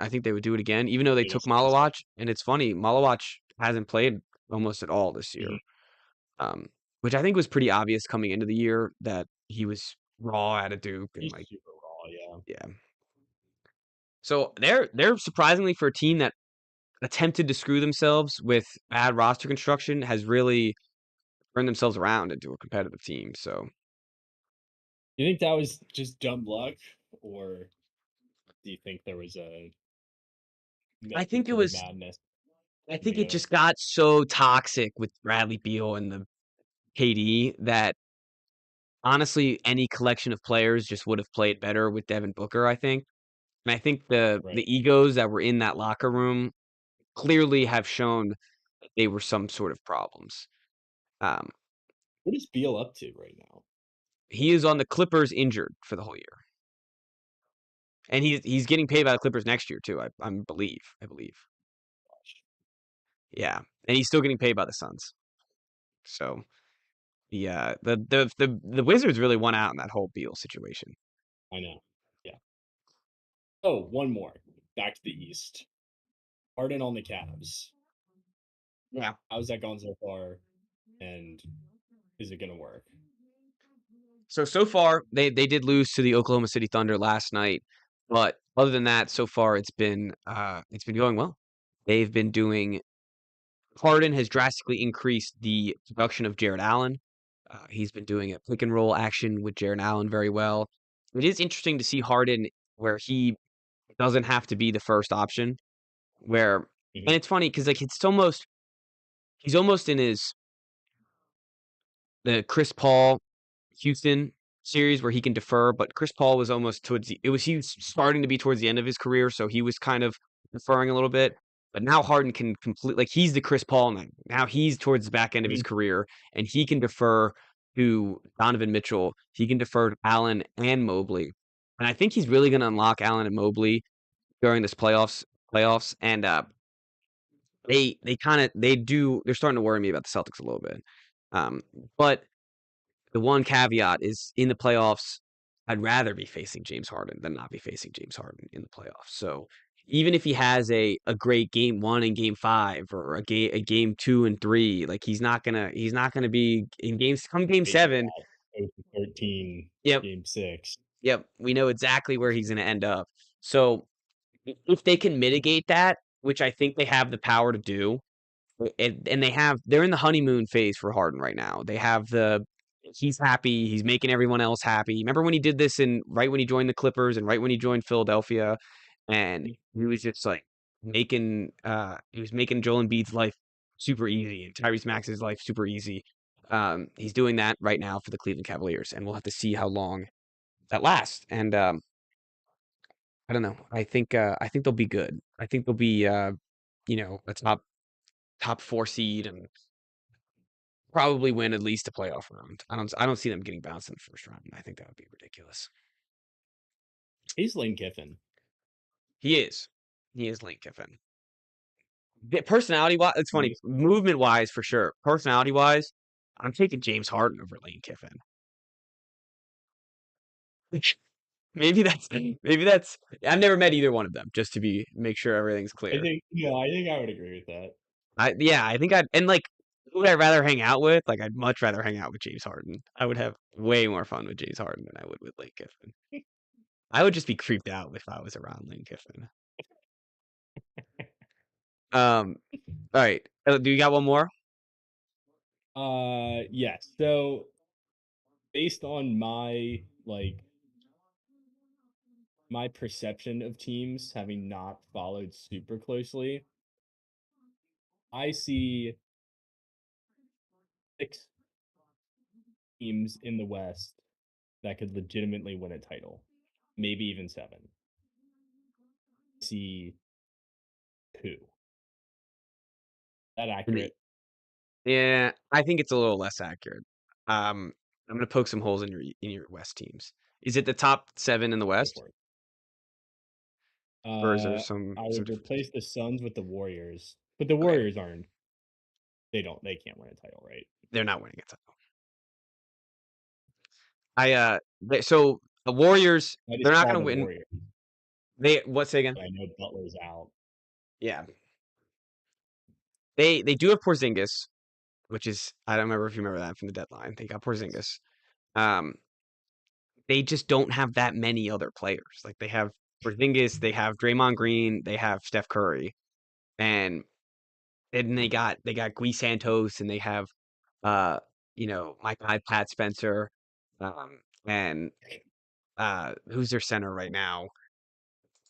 think they would do it again, even though they It took is surprising. Malawach. And it's funny, Malawach hasn't played almost at all this year. Mhm. Um, which I think was pretty obvious coming into the year that he was raw out of Duke and He's like, super raw, yeah. yeah. So they're surprisingly for a team that attempted to screw themselves with bad roster construction has really turned themselves around into a competitive team. So You think that was just dumb luck, or do you think there was a I method think it to the was madness I think coming it out of just got so toxic with Bradley Beal and the KD that honestly any collection of players just would have played better with Devin Booker, I think. And I think right? the egos that were in that locker room clearly have shown that they were some sort of problems. Um, What is Beal up to right now? he is on the Clippers injured for the whole year. And he's getting paid by the Clippers next year too, I believe. Gosh, Yeah. And he's still getting paid by the Suns. So the Wizards really won out in that whole Beal situation. I know. Yeah. Oh, one more. Back to the East. Harden on the Cavs. Yeah. How's that gone so far? And is it gonna work? So far they did lose to the Oklahoma City Thunder last night, but other than that, so far it's been going well. They've been doing Harden has drastically increased the production of Jared Allen. He's been doing a pick and roll action with Jared Allen very well. It is interesting to see Harden where he doesn't have to be the first option. Where and Mhm. it's funny because like he's almost in his the Chris Paul Houston series where he can defer, but Chris Paul was almost he was starting to be towards the end of his career, so he was kind of deferring a little bit. But now Harden can complete like he's the Chris Paul now. Now he's towards the back end of his Mhm. career, and he can defer to Donovan Mitchell. He can defer to Allen and Mobley, and I think he's really going to unlock Allen and Mobley during this playoffs. And they're starting to worry me about the Celtics a little bit. Um, but the one caveat is in the playoffs, I'd rather be facing James Harden than not be facing James Harden in the playoffs. So even if he has a great game 1 and game 5 or a game 2 and 3, like he's not gonna be in game Facing 7. that 0-13 Yep, game 6. yep, we know exactly where he's gonna end up. So if they can mitigate that, which I think they have the power to do, and they're in the honeymoon phase for Harden right now. They have he's happy, he's making everyone else happy. Remember when he did this in right when he joined the Clippers and right when he joined Philadelphia, and he was just like he was making Joel Embiid's life super easy and Tyrese Maxey's life super easy. He's doing that right now for the Cleveland Cavaliers, and we'll have to see how long that lasts. And I don't know. I think they'll be good. I think they'll be a top 4 seed and probably win at least a playoff round. I don't see them getting bounced in the first round. I think that would be ridiculous. He's Lane Kiffin. He is. He is Lane Kiffin. Personality wise, it's funny. Nice. Movement wise, for sure. Personality wise, I'm taking James Harden over Lane Kiffin. Maybe that's. I've never met either one of them. Just to make sure everything's clear. I think I would agree with that. I think I'd and like who would I rather hang out with? Like I'd much rather hang out with James Harden. I would have way more fun with James Harden than I would with Lane Kiffin. I would just be creeped out if I was around Lane Kiffin. Um, all right. Do you got one more? Yes. So based on my perception of teams having not followed super closely, I see 6 teams in the West that could legitimately win a title, maybe even 7. See 2. That In the accurate? Yeah, I think it's a little less accurate. I'm gonna poke some holes in your West teams. Is it the top 7 in the Go West, for it. or is there I some would differences? replace the Suns with the Warriors, but the Okay, Warriors aren't. They can't win a title, right? they're not winning a title. So the Warriors, I they're just not call gonna the win. Warriors. Say again? I know Butler's out. Yeah. They do have Porzingis, which is I don't remember if you remember that from the deadline. They got Porzingis. Um, they just don't have that many other players. Like they have Porzingis, they have Draymond Green, they have Steph Curry, and then they got Gui Santos, and they have uh my guy Pat Spencer, and who's their center right now?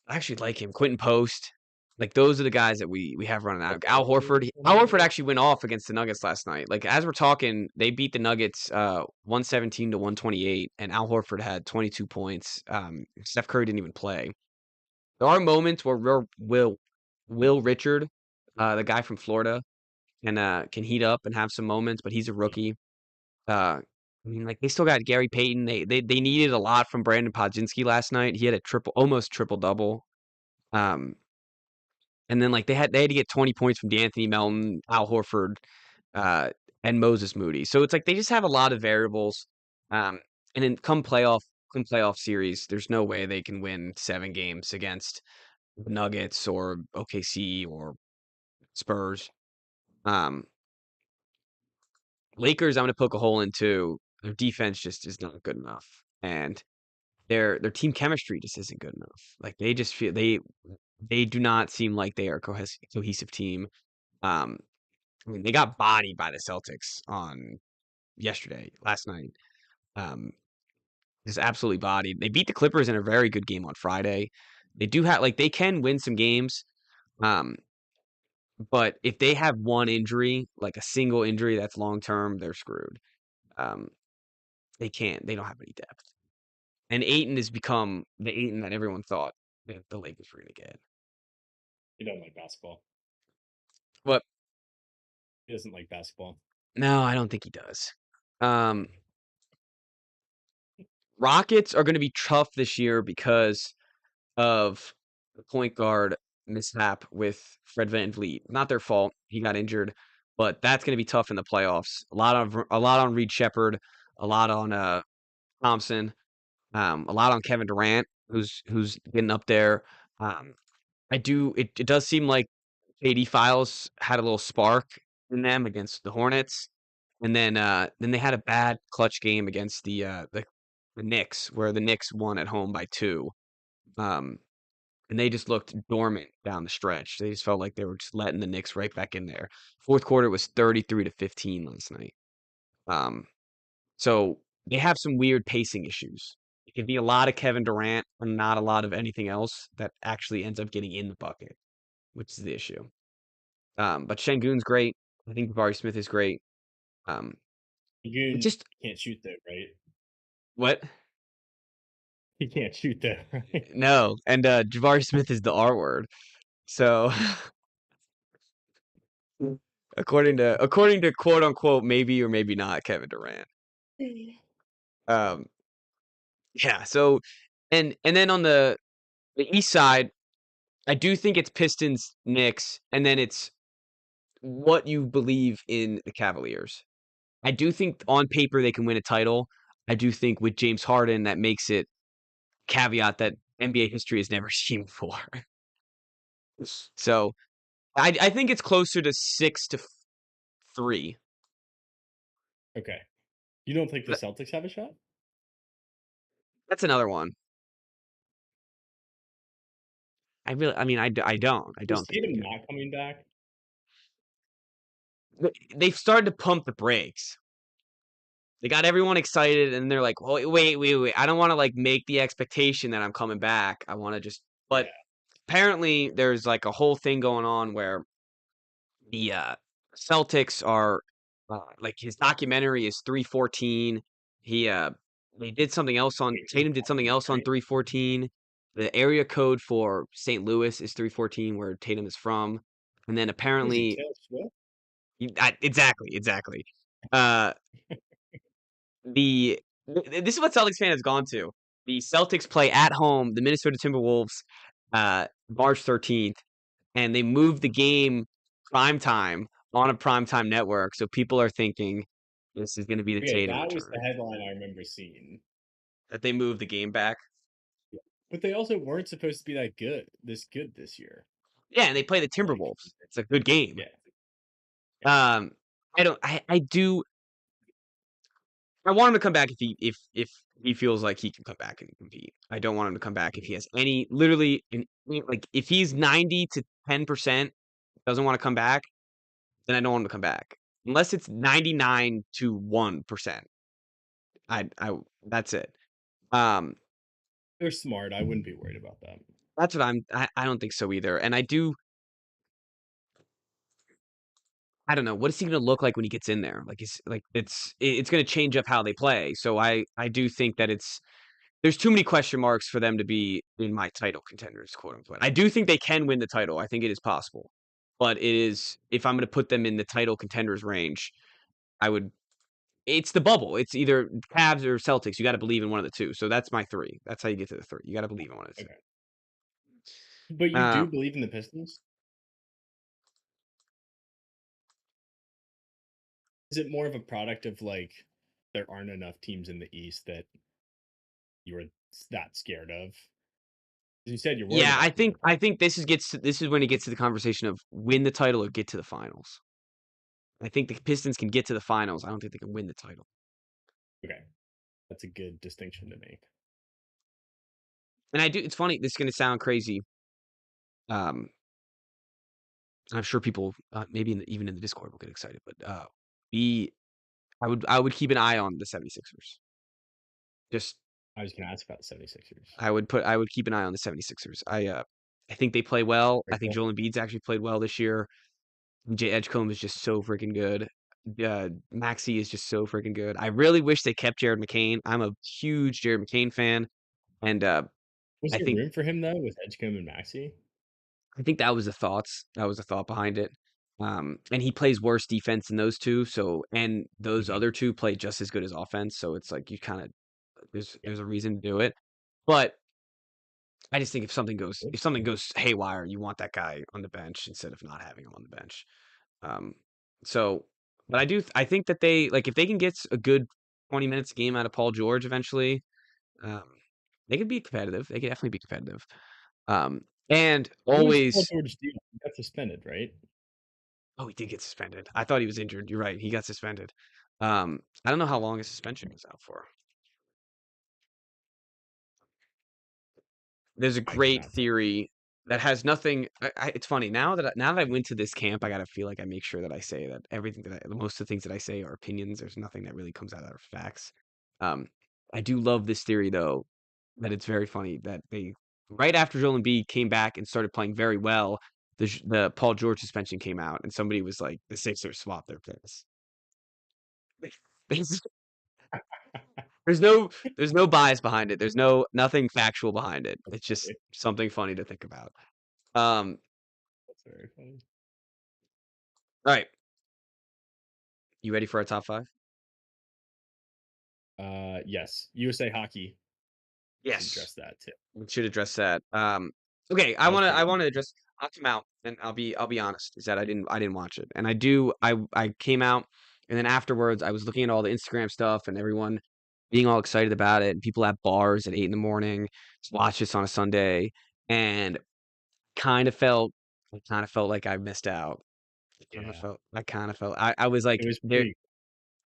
I actually like him, Quentin Post. Like those are the guys that we have running out. Al Horford actually went off against the Nuggets last night. Like as we're talking, they beat the Nuggets 117 to 128, and Al Horford had 22 points. Steph Curry didn't even play. There are moments where Will Richard, the guy from Florida, can heat up and have some moments, but he's a rookie. I mean, like they still got Gary Payton. They needed a lot from Brandon Podzinski last night. He had a almost triple double. Um, and then like they had to get 20 points from D'Anthony Melton, Al Horford, uh, and Moses Moody. So it's like they just have a lot of variables. Um, and then come playoff series, there's no way they can win 7 games against the Nuggets or OKC or Spurs. Um, Lakers, I'm gonna poke a hole into. Their defense just is not good enough, and their team chemistry just isn't good enough. Like they just feel they do not seem like they are a cohesive team. Um, I mean, they got bodied by the Celtics on last night. Um, just absolutely bodied. They beat the Clippers in a very good game on Friday. They do have like they can win some games. Um, but if they have one injury, like a single injury that's long term, they're screwed. Um, they can't. They don't have any depth. And Ayton has become the Ayton that everyone thought that the Lakers were going to get. He doesn't like basketball. But He doesn't like basketball. no, I don't think he does. Um, Rockets are going to be tough this year because of the point guard mishap with Fred VanVleet. Not their fault. He got injured, but that's going to be tough in the playoffs. A lot on Reed Shepard, a lot on Thompson, a lot on Kevin Durant, who's getting up there. Um, it does seem like KD Files had a little spark in them against the Hornets, and then they had a bad clutch game against the Knicks, where the Knicks won at home by 2. Um, and they just looked dormant down the stretch. They just felt like they were just letting the Knicks right back in there. Fourth quarter was 33 to 15 last night. Um, so they have some weird pacing issues. It can be a lot of Kevin Durant and not a lot of anything else that actually ends up getting in the bucket, which is the issue. But Şengün's great. I think Jabari Smith is great. Um, it Goon just can't shoot though, right? what? He can't shoot though, right? No, and Jabari Smith is the R word. So according to quote unquote maybe or maybe not Kevin Durant. Um, yeah. So and then on the East side, I do think it's Pistons, Knicks, and then it's what you believe in the Cavaliers. I do think on paper they can win a title. I do think with James Harden that makes it caveat that NBA history has never seen before. So I think it's closer to 6-3. Okay. You don't think the Celtics have a shot? That's another one. I mean, I Is don't think they Tatum do. not coming back? They've started to pump the brakes. They got everyone excited, and they're like, "Well, wait! I don't want to like make the expectation that I'm coming back. I want to just." Yeah. But apparently, there's like a whole thing going on where the Celtics are like his documentary is 314. He they did something else on Tatum did something else on Right? 314. The area code for St. Louis is 314, where Tatum is from, and then Is he apparently Taylor Swift? exactly. Uh, the this is what Celtics fan has gone to. The Celtics play at home the Minnesota Timberwolves March 13th, and they moved the game prime time on a primetime network. So people are thinking this is going to be the Okay, Tatum that was the return. headline I remember seeing. That they moved the game back. But they also weren't supposed to be that good this year. Yeah, and they play the Like, Timberwolves. It's a good game. yeah. Um, I don't. I do. I want him to come back if he feels like he can come back and compete. I don't want him to come back if he has any literally like if he's 90 to 10% doesn't want to come back, then I don't want him to come back. Unless it's 99 to 1%. I that's it. Um, They're smart. I wouldn't be worried about that. that's what I don't think so either. And I don't know, what is he gonna look like when he gets in there? Like it's gonna change up how they play. So I do think that there's too many question marks for them to be in my title contenders, quote unquote. I do think they can win the title. I think it is possible. But it is if I'm gonna put them in the title contenders range, I would it's the bubble. It's either Cavs or Celtics. You gotta believe in one of the two. So that's my three. That's how you get to the three. You gotta believe in one of the Okay. But two. you do believe in the Pistons? Is it more of a product of like there aren't enough teams in the East that you were that scared of? 'Cause you said you're worried Yeah, about them. I think this is when it gets to the conversation of win the title or get to the finals. I think the Pistons can get to the finals. I don't think they can win the title. Okay. That's a good distinction to make. And I do. It's funny. This is going to sound crazy. Um, I'm sure people, maybe even in the Discord, will get excited. But we, I would keep an eye on the 76ers. Just, I was gonna ask about the 76ers. I would keep an eye on the 76ers. I think they play well. I Very think cool. Joel Embiid's actually played well this year. J. Edgecombe is just so freaking good. Maxey is just so freaking good. I really wish they kept Jared McCain. I'm a huge Jared McCain fan, and Was I there think room for him though with Edgecombe and Maxey? that was the thoughts. That was the thought behind it. And he plays worse defense than those two. So, and those Mhm. other two play just as good as offense. So it's like you kind of Yeah. there's a reason to do it. But I just think That's if something cool. goes haywire, you want that guy on the bench instead of not having him on the bench. Um, so, but I think that they like if they can get a good 20 minutes a game out of Paul George eventually, um, they could be competitive. They could definitely be competitive. And What was Paul always George deal? He got suspended, right? Oh, he did get suspended. I thought he was injured. You're right. He got suspended. I don't know how long his suspension was out for. There's a I could great not tell. theory that has nothing. It's funny now that I went to this camp, I gotta feel like I make sure that I say that everything most of the things that I say are opinions. There's nothing that really comes out of facts. Um, I do love this theory though, that it's very funny that they right after Joel Embiid came back and started playing very well, the Paul George suspension came out, and somebody was like, the Sixers swapped their players. There's no there's no bias behind it. There's nothing factual behind it. That's It's just funny. something funny to think about. Um, That's very funny. all right. You ready for our top five? Yes. USA Hockey. Should Yes. address that too. We should address that. Okay, That was pretty I good. wanna address I'll come out and I'll be honest, is that I didn't watch it. And I came out and then afterwards I was looking at all the Instagram stuff and everyone being all excited about it and people at bars at 8 in the morning to watch this on a Sunday and kind of felt I kind of felt like I missed out. Yeah. I kind of felt I was like It was there pretty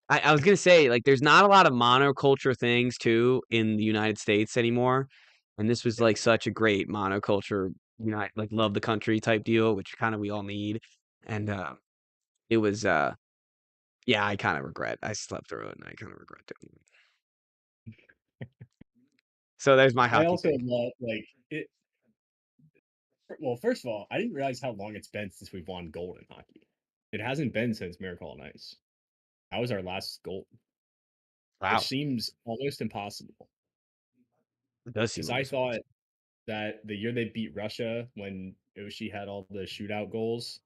I was gonna say like there's not a lot of monoculture things too in the United States anymore, and this was yeah. like such a great monoculture unite like love the country type deal, which kind of we all need, and it was yeah I kind of regret I slept through it and I kind of regret doing it. So there's my I hockey also take. love like it well, first of all, I didn't realize how long it's been since we've won gold in hockey. It hasn't been since Miracle on Ice. That was our last gold, Wow, which seems almost impossible. it does seem Because I almost thought impossible. that the year they beat Russia when Oshie had all the shootout goals,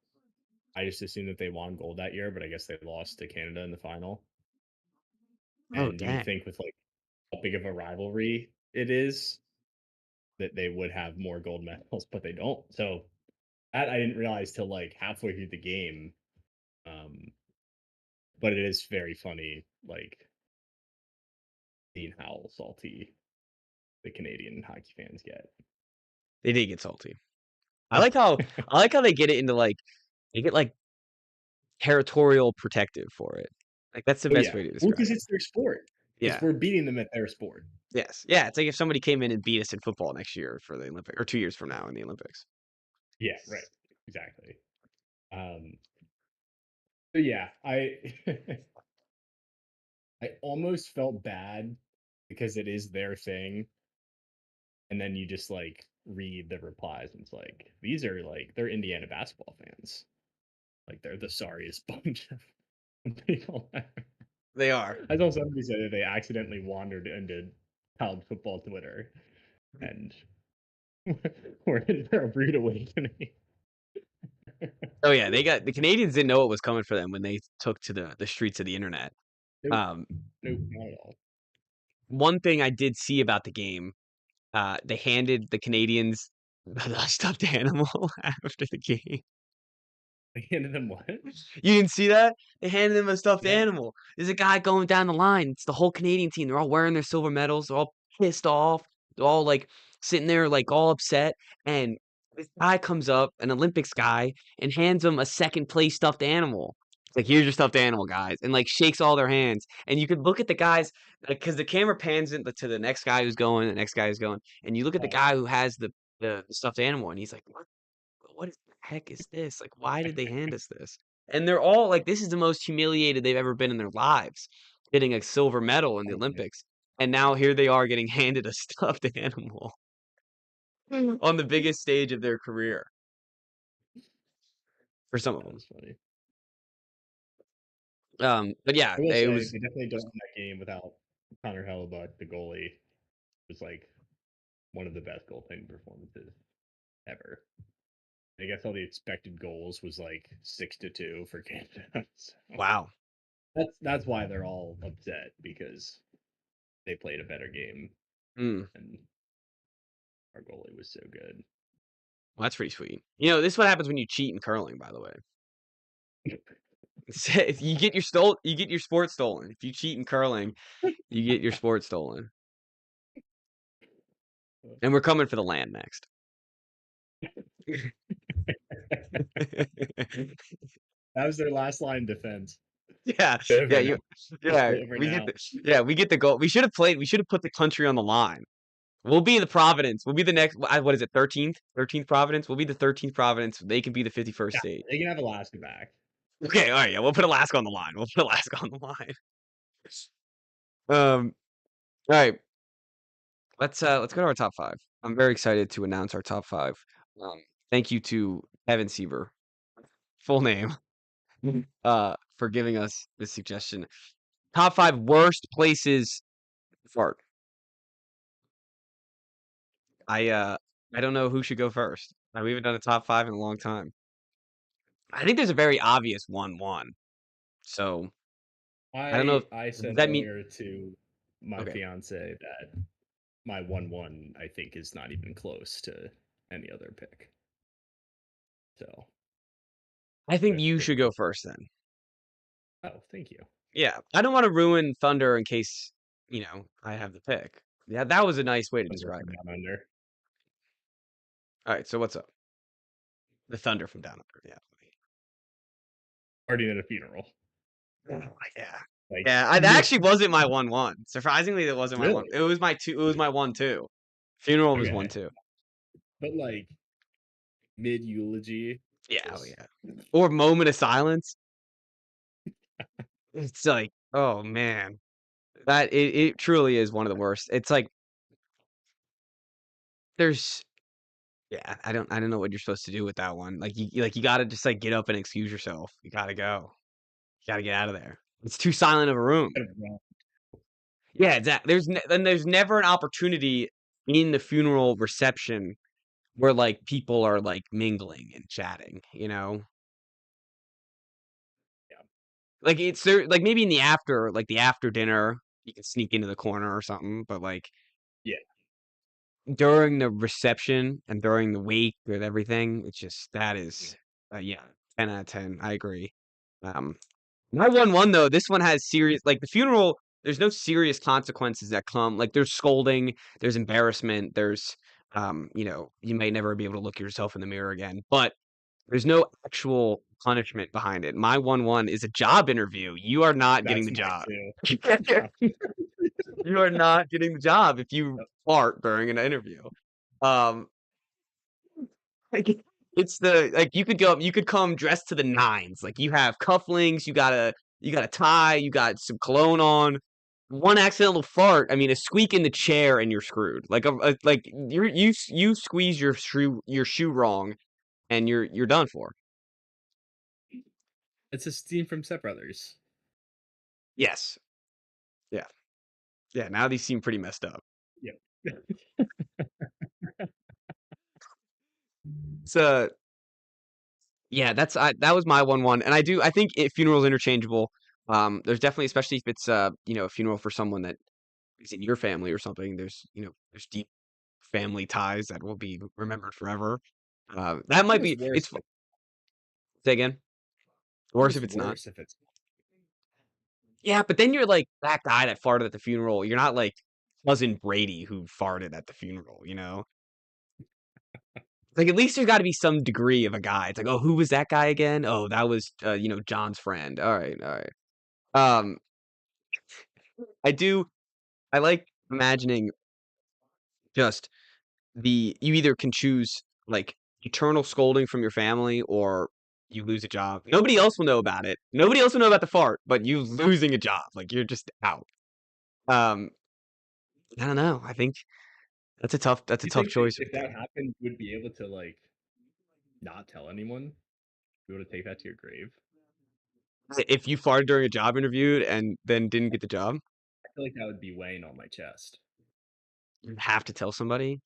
I just assumed that they won gold that year, but I guess they lost to Canada in the final. Oh And you would dang, think with like how big of a rivalry it is that they would have more gold medals, but they don't. So that I didn't realize till like halfway through the game. Um, but it is very funny, like seeing how salty the Canadian hockey fans get. they did get salty. I like how they get it into like they get like territorial protective for it. Like, that's the Oh, best yeah. way to Well, describe because it. it's their sport. It's Yeah. we're beating them at their sport. Yes. Yeah, it's like if somebody came in and beat us in football next year for the Olympic or 2 years from now in the Olympics. Yeah, right. Exactly. Um, so yeah, I almost felt bad because it is their thing, and then you just like read the replies and it's like these are like they're Indiana basketball fans. Like they're the sorriest bunch of people ever. They are. I saw somebody say that they accidentally wandered into college football Twitter and were in for a rude awakening. Oh, yeah, they got the Canadians didn't know what was coming for them when they took to the streets of the internet. Nope, Um, nope, not at all. one thing I did see about the game, they handed the Canadians the stuffed animal after the game. They handed them what? You didn't see that? They handed him a stuffed No. animal. There's a guy going down the line. It's the whole Canadian team. They're all wearing their silver medals. They're all pissed off. They're all like sitting there, like all upset. And this guy comes up, an Olympics guy, and hands them a second place stuffed animal. It's like, here's your stuffed animal, guys, and like shakes all their hands. And you could look at the guys because the camera pans into to the next guy who's going, the next guy who's going, and you look at the Oh. guy who has the stuffed animal, and he's like, what the heck is this? Like, why did they hand us this? And they're all like, this is the most humiliated they've ever been in their lives, getting a silver medal in the Olympics. And now here they are getting handed a stuffed animal on the biggest stage of their career for some of That them. was funny. But yeah, I will it say was they definitely don't win that game without Connor Hellebuck, the goalie. Was like one of the best goaltending performances ever. I guess all the expected goals was like 6-2 for Canada. So wow. that's why they're all upset because they played a better game Mm, and our goalie was so good. well, that's pretty sweet. You know, this is what happens when you cheat in curling, by the way. If you get your sport stolen. If you cheat in curling, you get your sport stolen. And we're coming for the land next. That was their last line defense. Yeah, yeah, Over now. Over we get now. we get the goal. We should have put the country on the line. We'll be the Providence. We'll be the next what is it, 13th? 13th Providence? We'll be the 13th Providence. They can be the 51st Yeah, state. they can have Alaska back. Okay, all right, yeah, we'll put Alaska on the line. We'll put Alaska on the line. All right. Let's go to our top 5. I'm very excited to announce our top 5. Um, thank you to Evan Siever, full name, for giving us this suggestion. Top 5 worst places to fart. I don't know who should go first. We haven't done a top 5 in a long time. I think there's a very obvious 1-1. So I don't know I does said that mean earlier to my okay. fiance that my 1-1 I think is not even close to any other pick. So I think that's you pretty should go first then. oh, thank you. Yeah, I don't want to ruin Thunder in case, I have the pick. Yeah, that was a nice way to Thunder describe from it. down under. All right, so what's up? The Thunder from down under. Yeah. Partying at a funeral. Oh, yeah. Like Yeah, that actually wasn't my 1-1. Surprisingly, that wasn't my 1. really? It was my 2. It was my 1-2. Funeral was Okay. 1-2. But like mid eulogy. Yeah, oh Just yeah. Or moment of silence. It's like, oh man, it truly is one of the worst. It's like there's yeah, I don't know what you're supposed to do with that one. Like you got to just like get up and excuse yourself. You got to go. You got to get out of there. It's too silent of a room. kind of wrong. Yeah, exactly. There's never an opportunity in the funeral reception where like people are like mingling and chatting, you know? Yeah. Like it's there like maybe in the after dinner, you can sneak into the corner or something, but like Yeah. during the reception and during the wake with everything, it's just that Yeah. is yeah, 10 out of 10. I agree. Um my 1-1 though, this one has serious like the funeral, there's no serious consequences that come. Like there's scolding, there's embarrassment, there's you may never be able to look yourself in the mirror again. But There's no actual punishment behind it. My 1-1 is a job interview. You are not getting That's the mine job. too. You are not getting the job if you Yep. fart during an interview. Um, like, it's the like, you could come dressed to the nines, like, you have cufflinks, you got a tie, you got some cologne on. One accidental fart, I mean, a squeak in the chair and you're screwed. Like, like, you squeeze your shoe wrong and you're done for. It's a scene from Step Brothers. Yes. Yeah. Yeah, now these seem pretty messed up. Yep. So, yeah, that was my 1-1, and I think funeral's interchangeable. There's definitely, especially if it's, a funeral for someone that is in your family or something, there's deep family ties that will be remembered forever. That might Almost be worse if say again? Worse if almost it's not. worse if it's Yeah, but then you're like that guy that farted at the funeral. You're not like cousin Brady who farted at the funeral, you know? Like, at least there's gotta be some degree of a guy. It's like, "Oh, who was that guy again? Oh, that was, John's friend. Alright, alright." Um, I do I like imagining just you either can choose, like, eternal scolding from your family or you lose a job. Nobody else will know about it. Nobody else will know about the fart, but you losing a job, like, you're just out. Um, I don't know. I think that's a you tough think that choice if right that there. happened, you would be able to, like, not tell anyone? Be able to take that to your grave? If you farted during a job interview and then didn't get the job, I feel like that would be weighing on my chest. you have to tell somebody.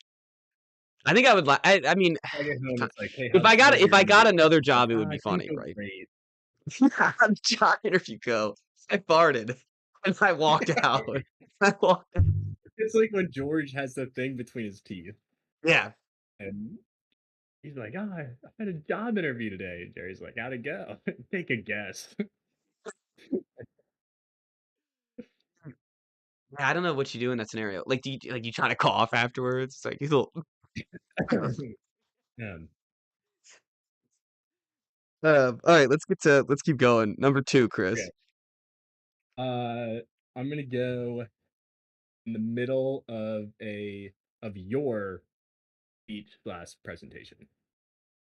I think I would I mean, If I get home, it's like, "Hey, how's if your I got interview go?" another Like, job, it would I be didn't funny, go right? great." How'd the job interview go? I farted and I walked out. I walked It's like when George has the thing between his teeth, Yeah. and he's like, "Oh, I had a job interview today." And Jerry's like, "How'd it go?" "Take a guess." Yeah, I don't know what you do in that scenario. Like, you try to cough afterwards? It's like, you little Um, alright, let's keep going. Number 2, okay. Chris. I'm gonna go in the middle of your speech slash presentation.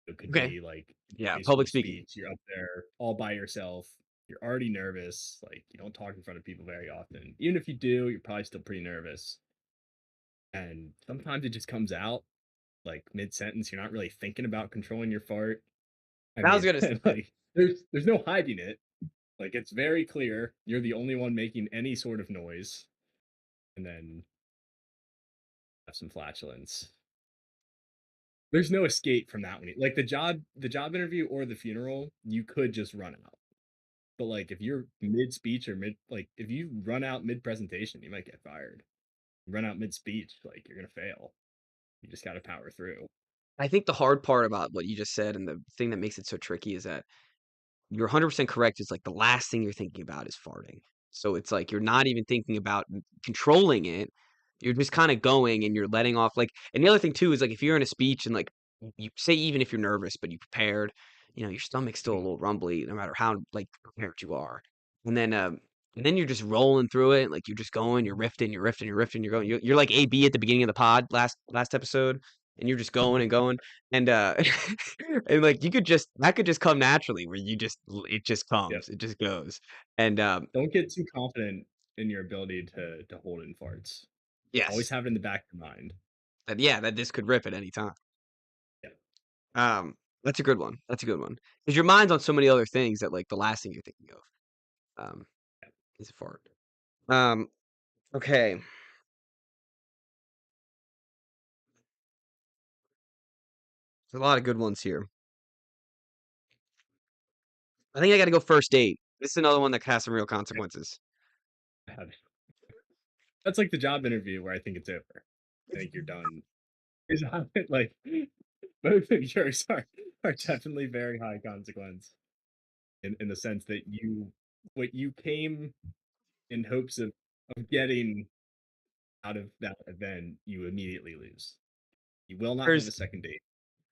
It could Okay. be like Yeah, high school public speaking. speech. You're up there all by yourself. You're already nervous. Like you don't talk in front of people very often. Even if you do, you're probably still pretty nervous. And sometimes it just comes out like mid sentence. You're not really thinking about controlling your fart. I I was mean, gonna say like there's no hiding it. Like it's very clear. You're the only one making any sort of noise, and then have some flatulence. There's no escape from that one. Like the job interview or the funeral, you could just run out. But like if you're mid speech or mid like if you run out mid presentation, you might get fired. Run out mid speech, like you're gonna fail. You just gotta power through. I think the hard part about what you just said and the thing that makes it so tricky is that you're 100% correct. It's like the last thing you're thinking about is farting. So it's like you're not even thinking about controlling it. You're just kind of going and you're letting off and the other thing too is like if you're in a speech and like you say even if you're nervous but you prepared, your stomach's still a Mhm. little rumbly no matter how like prepared you are. And then and then you're just rolling through it, like you're just going, you're riffing, you're riffing, you're riffing, you're going. You're like AB at the beginning of the pod last episode, and you're just going and going. And and like that could just come naturally where it just Yep. comes, it just goes. And Don't get too confident in your ability to hold in farts. Always yes, have it in the back of your mind. that this could rip at any time. Yeah. That's a good one. That's a good one. Because your mind's on so many other things that like the last thing you're thinking of is a fart. Um, okay. There's a lot of good ones here. I think I got to go first date. This is another one that has some real consequences. Yeah. That's like the job interview where I think it's over. I think you're done. Is like both of yours are definitely very high consequence in the sense that what you came in hopes of getting out of that event, you immediately lose. You will not have a Here's second date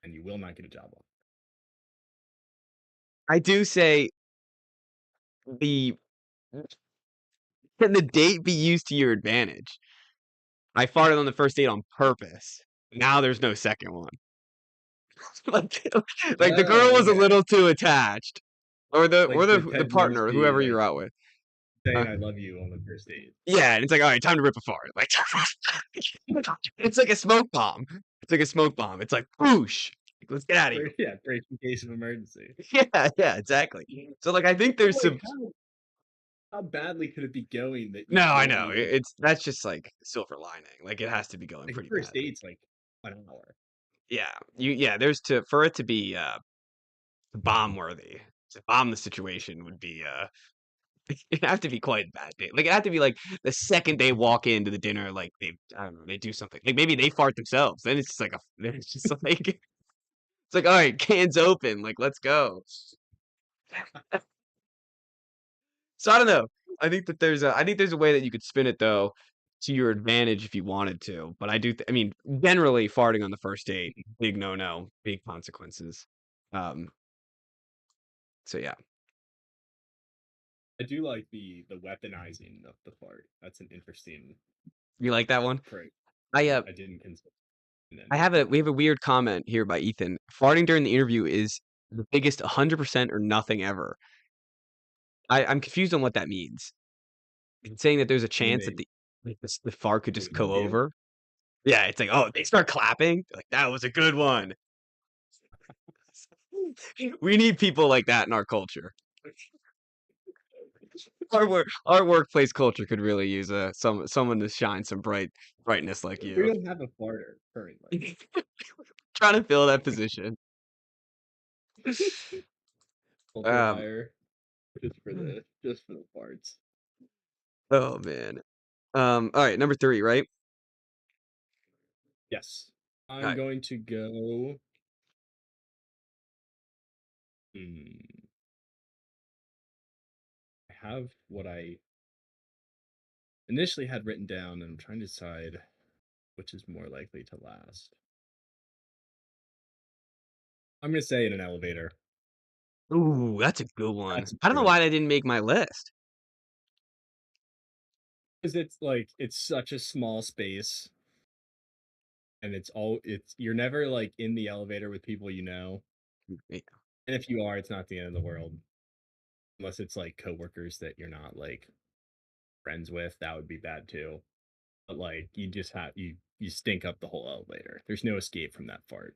and you will not get a job offer. I do say the can the date be used to your advantage? I farted on the first date on purpose. Now there's no second one. Like, like the girl Oh, was a okay. little too attached, or the or Like the the the Ted partner, Mosby, whoever like you're out with. saying Uh, "I love you" on the first date. yeah, and it's like, all right, time to rip a fart. Like, it's like a smoke bomb. It's like a smoke bomb. It's like, whoosh, let's get out of here. Yeah, break in case of emergency. Yeah, yeah, exactly. So like, I think But there's like, some. how badly could it be going that you No, I won't know. even It's that's just like silver lining. Like it has to be going like pretty first badly. date's like an hour. Yeah, yeah. There's to for it to be bomb worthy. To bomb the situation would be it'd have to be quite a bad day. Like, it'd have to be, like, the second they walk into the dinner, like, they I don't know, they do something. Like, maybe they fart themselves. Then it's just like a then it's just like it's like, "Alright, cans open, like, let's go." So, I don't know. I think there's a way that you could spin it, though, to your advantage if you wanted to, but I mean, generally, farting on the first date, big no-no, big consequences. Um, so, yeah. I do like the weaponizing of the fart. That's an interesting You like that one? approach. I, uh I didn't consider in I any of have a them. we have a weird comment here by Ethan. Farting during the interview is the biggest 100% or nothing ever. I'm confused on what that means. It's saying that there's a When chance that they the fart could do just an go interview. over. Yeah, it's like, oh, they start clapping. They're like, that was a good one. We need people like that in our culture. Our workplace culture could really use someone to shine some brightness like We you. don't have a farter currently. Trying to fill that position. Culture Um, hire just for the farts. oh man. All right, number 3, right? Yes. All I'm right. going to go. Hmm, I have what I initially had written down, and I'm trying to decide which is more likely to last. I'm gonna say in an elevator. Ooh, that's a good one. That's a I don't know good why that didn't make my list. because it's like it's such a small space, and it's you're never like in the elevator with people you know, Yeah. and if you are, it's not the end of the world unless it's like coworkers that you're not like friends with. That would be bad too. But like you just have you stink up the whole elevator. There's no escape from that fart.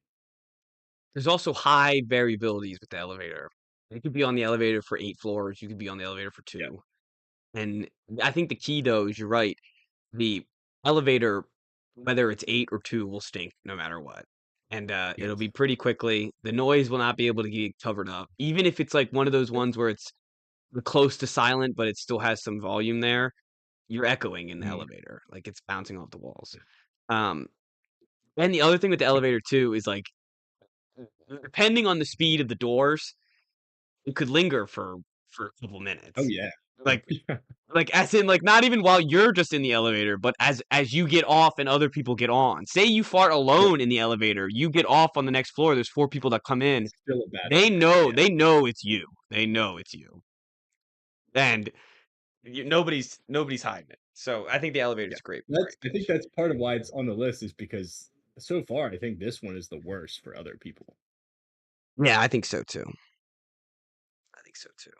There's also high variabilities with the elevator. You could be on the elevator for 8 floors, you could be on the elevator for Yeah. 2. And I think the key though is you're right. The elevator, whether it's 8 or 2, will stink no matter what. And it'll Yes. be pretty quickly. The noise will not be able to get covered up. Even if it's like one of those ones where it's close to silent, but it still has some volume there, you're echoing in the Mhm. elevator. Like it's bouncing off the walls. Um, and the other thing with the elevator too is like depending on the speed of the doors, it could linger for a couple Oh minutes. yeah. Like Yeah. like as in like not even while you're just in the elevator, but as you get off and other people get on. Say you fart Yep. alone in the elevator, you get off on the next floor, there's 4 people that come in. Still a bad They fart. know Yeah. they know it's you. They know it's you. And nobody's hiding it. So I think the Yeah. elevator's a That's great I think position. that's part of why it's on the list is because so far I think this one is the worst for other people. Yeah, I think so too. I think so too.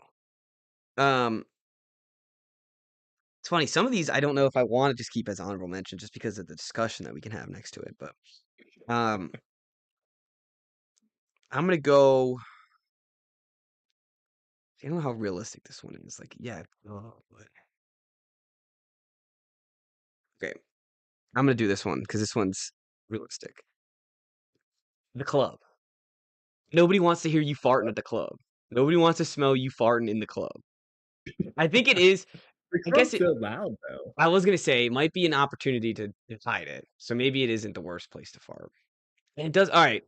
It's funny, some of these I don't know if I wanna just keep as honorable mention just because of the discussion that we can have next to it, but, um, I'm gonna go I don't know how realistic this one is, like, yeah, but okay, I'm gonna do this one because this one's realistic. The club. Nobody wants to hear you farting at the club. Nobody wants to smell you farting in the club. I think it is The I guess club's it so loud though. I was gonna say it might be an opportunity to hide it, so maybe it isn't the worst place to fart. And it does alright,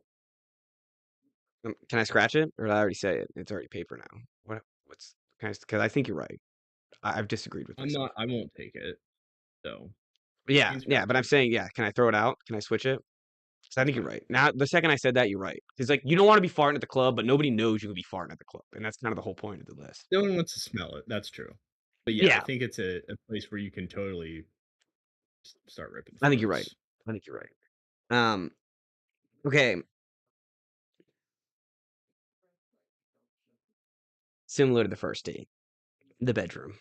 can I scratch it, or did I already say it? It's already paper now. What's can I 'cause I think you're right. I've disagreed with I'm myself. not I won't take it. So But you yeah, can yeah, scratch but I'm it. saying, yeah, can I throw it out? Can I switch it? So I think you're right. Now, the second I said that, you're right. Because like you don't want to be farting at the club, but nobody knows you can be farting at the club, and that's kind of the whole point of the list. No one wants to smell it. That's true. But yeah, I Yeah, think it's a place where you can totally start ripping I think you're right. farts. I think you're right. Um, okay, similar to the first date, the bedroom.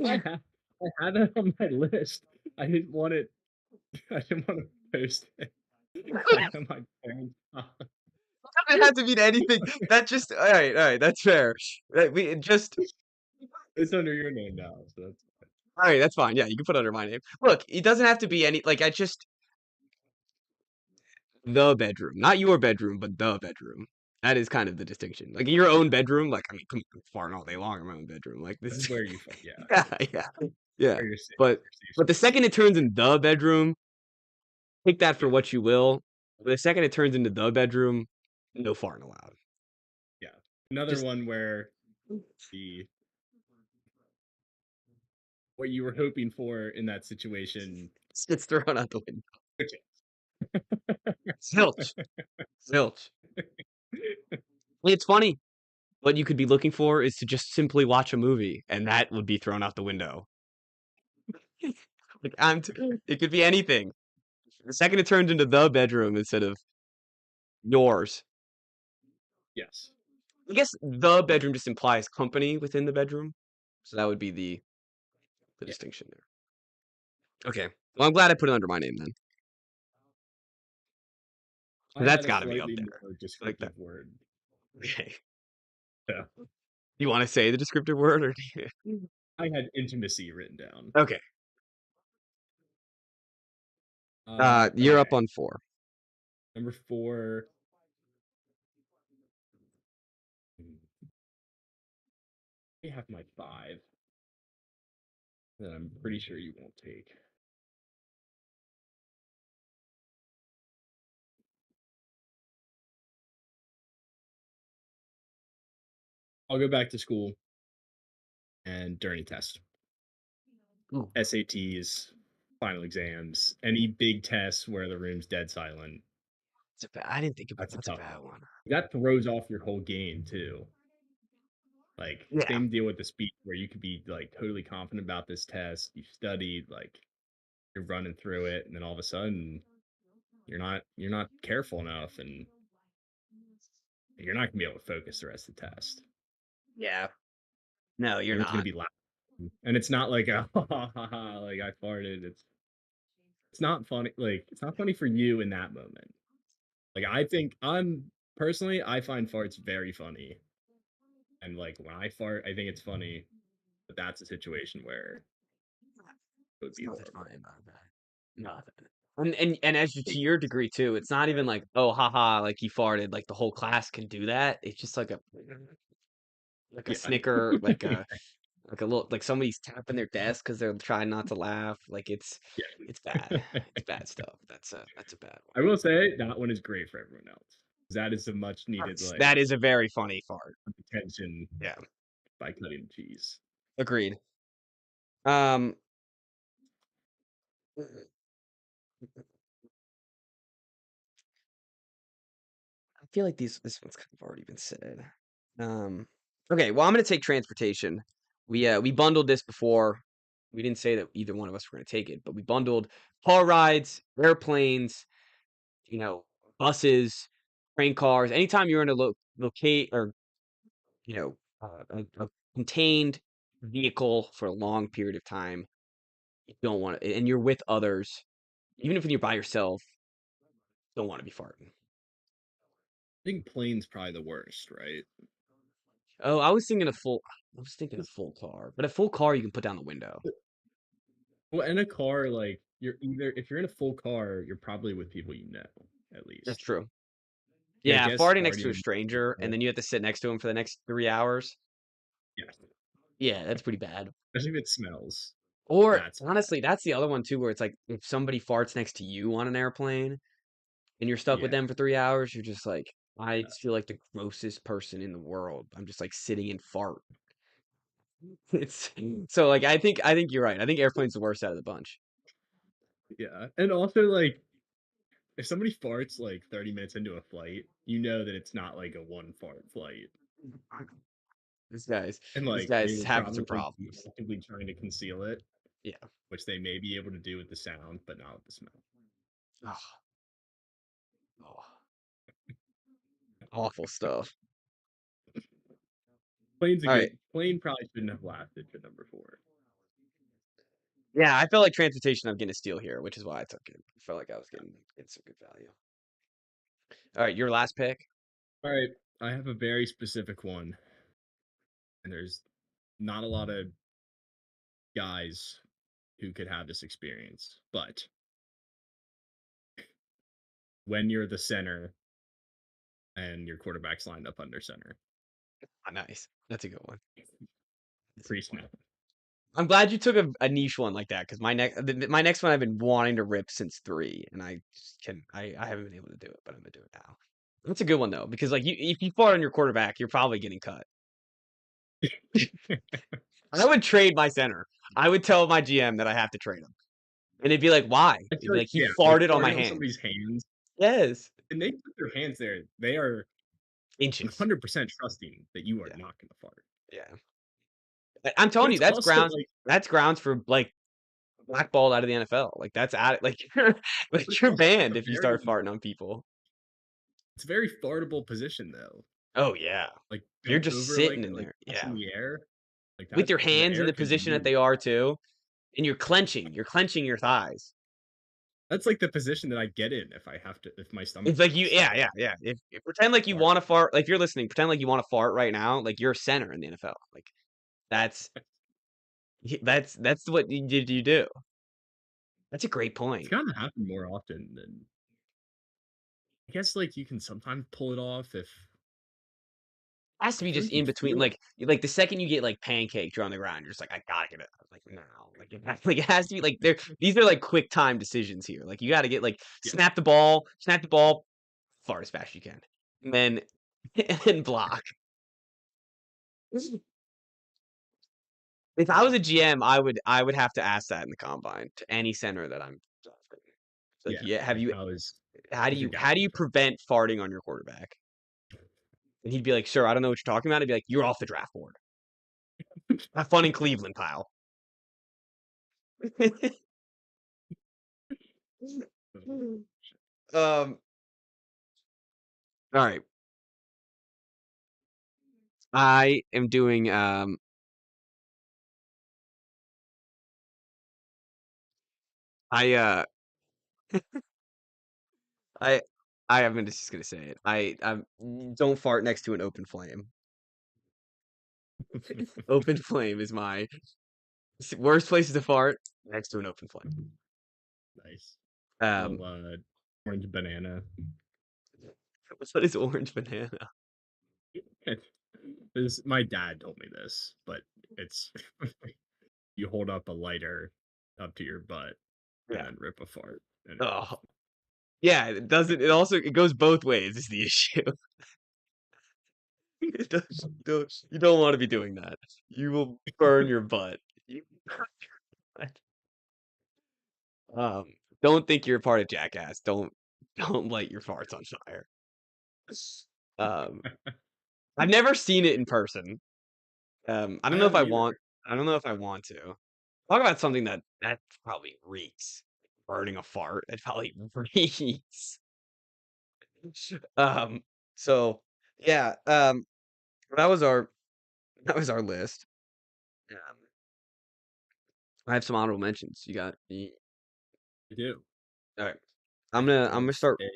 I had that on my list. I didn't want it. I didn't want to post it on my parents' It has to mean anything. That just all right. That's fair. We it just It's under your name now, so that's all right. That's fine. Yeah, you can put it under my name. Look, it doesn't have to be any. Like I just the bedroom, not your bedroom, but the bedroom. That is kind of the distinction. Like your own bedroom. Like I mean, come farting all day long in my own bedroom. Like this that's is where you find. Yeah, yeah, yeah, yeah. where you're safe. But Your safe but the space. second it turns in the bedroom, take that for Yeah, what you will. The second it turns into the bedroom, no farting allowed. yeah. Another Just one where the what you were hoping for in that situation. it's thrown out the window. Okay. Zilch, zilch. It's funny. What you could be looking for is to just simply watch a movie, and that would be thrown out the window. Like it could be anything. The second it turns into the bedroom instead of yours, Yes. I guess the bedroom just implies company within the bedroom, so that would be the Yeah. distinction there. Okay, well I'm glad I put it under my name then. I That's had a got to be up slightly there. more Like that. descriptive word. Okay. Yeah. You want to say the descriptive word or do you? I had intimacy written down. Okay. You're up Okay. on 4. Number 4. Hmm, I have my 5 that I'm pretty sure you won't take. I'll go back to school and during a test. Ooh, SATs, final exams, any big tests where the room's dead silent. I didn't think about That's a that's a tough bad one. one. That throws off your whole game too. Like Yeah. same deal with the speech where you could be like totally confident about this test. You've studied, like you're running through it, and then all of a sudden you're not careful enough, and you're not gonna be able to focus the rest of the test. Yeah. No, you're Everyone's gonna not. be laughing, and it's not like a like I farted. It's not funny. Like it's not funny for you in that moment. Like I think I'm personally, I find farts very funny, and like when I fart, I think it's funny. But that's a situation where it would It's be nothing horrible. funny about that. Nothing. And as you to your degree too, it's not even like, oh haha, like you farted, like the whole class can do that. It's just like a Yeah. snicker, like a little like somebody's tapping their desk because they're trying not to laugh. Like it's bad. Yeah. It's bad stuff. That's a bad one. I will say that one is great for everyone else. That is a much needed That like is a very funny fart. attention Yeah. by cutting the cheese. Agreed. Um I feel like this one's kind of already been said. Um, okay, well, I'm gonna take transportation. We bundled this before. We didn't say that either one of us were gonna take it, but we bundled car rides, airplanes, you know, buses, train cars. Anytime you're in a locate or you know a contained vehicle for a long period of time, you don't want to, and you're with others, even if you're by yourself, don't want to be farting. I think plane's probably the worst, right? Oh, I was thinking a full car, but a full car you can put down the window. Well, in a car, like you're either if you're in a full car, you're probably with people you know, at That's least. true. Yeah, I Yeah, guess farting next to a farting. stranger and then you have to sit next to him for the next 3 hours. Yeah, Yeah, that's pretty bad. especially if it smells. Or That's bad. honestly, that's the other one too, where it's like if somebody farts next to you on an airplane and you're stuck with Yeah, them for 3 hours, you're just like, I yeah. just feel like the grossest person in the world. I'm just like sitting in fart. It's so like I think you're right. I think airplane's the worst out of the bunch. Yeah, and also, like, if somebody farts, like, 30 minutes into a flight, you know that it's not, like, a one fart flight, This guy's and, this like, they guy's will having some probably be problems. actively trying to conceal it, Yeah. which they may be able to do with the sound, but not with the smell. Oh, oh, awful stuff. Plane's a All right. good plane probably shouldn't have lasted for number 4. Yeah, I felt like transportation, I'm getting a steal here, which is why I took it. I felt like I was getting some good value. All right, your last pick. Alright, I have a very specific one, and there's not a lot of guys who could have this experience, but when you're the center and your quarterback's lined up under center, Oh, nice. That's a good one. That's a good one. pre-snap. I'm glad you took a niche one like that because my next one I've been wanting to rip since three, and I just can I haven't been able to do it, but I'm gonna do it now. That's a good one though because like you if you fart on your quarterback, you're probably getting cut. I would trade my center. I would tell my GM that I have to trade him, and they'd be like, "Why?" I They'd feel be like, like, "He yeah, like, farted on my farting on hand." somebody's hands, Yes, and they put their hands there, they are inches. 100% trusting that you are Yeah, not gonna fart. yeah. I'm But telling you, it's that's also, grounds. like That's grounds for like blackballed out of the NFL. Like that's out. Like but like it's you're also, like, banned a if you start very farting on people. it's a very fartable position, though. Oh yeah, Like, you're bent just over sitting in like, there. touching Yeah, the air, like, with that your the hands in air the can be position that they moved. are too, and you're clenching. You're clenching your thighs. That's, like, the position that I get in if my stomach It's like you, hurts, yeah, yeah, yeah. If pretend like you fart. want to fart, like if you're listening, pretend like you want to fart right now, like you're a center in the NFL. Like that's that's what you do. That's a great It's point. gotta happen more often than I guess, like, you can sometimes pull it off if Has to I be feel just like in you between, feel it. like the second you get like pancaked, you're on the ground. You're just like, I gotta get it. Like now, like it has to be like there. These are like quick time decisions here. Like you got to get like Yeah. snap the ball, fart as fast as you can, and then and block. If I was a GM, I would have to ask that in the combine to any center that I'm drafting. It's like, Yeah, yeah, have like, you how's your how do gallop you prevent farting on your quarterback? And he'd be like, "Sir, I don't know what you're talking about." I'd be like, "You're off the draft board. Have fun in Cleveland, pal." Um, all right. I am doing I I I'm just gonna say it. I don't fart next to an open flame. Open flame is my worst place to fart next to an open flame. Nice. Um, Little, orange banana. what is orange banana? This my dad told me this, but it's you hold up a lighter up to your butt and Yeah. then rip a fart, and it Oh, yeah. It doesn't. It also it goes both ways. Is the issue. It does. You don't want to be doing that. You will burn your butt. You burn your butt. Don't think you're a part of Jackass. Don't light your farts on fire. Um, I've never seen it in person. I don't I know if I haven't want. either. I don't know if I want to. Talk about something that probably reeks. Burning a fart. It probably reeks. Um. So yeah. That was our that was our list. Um, I have some honorable mentions. You got. I do. All right. I I'm will gonna start. say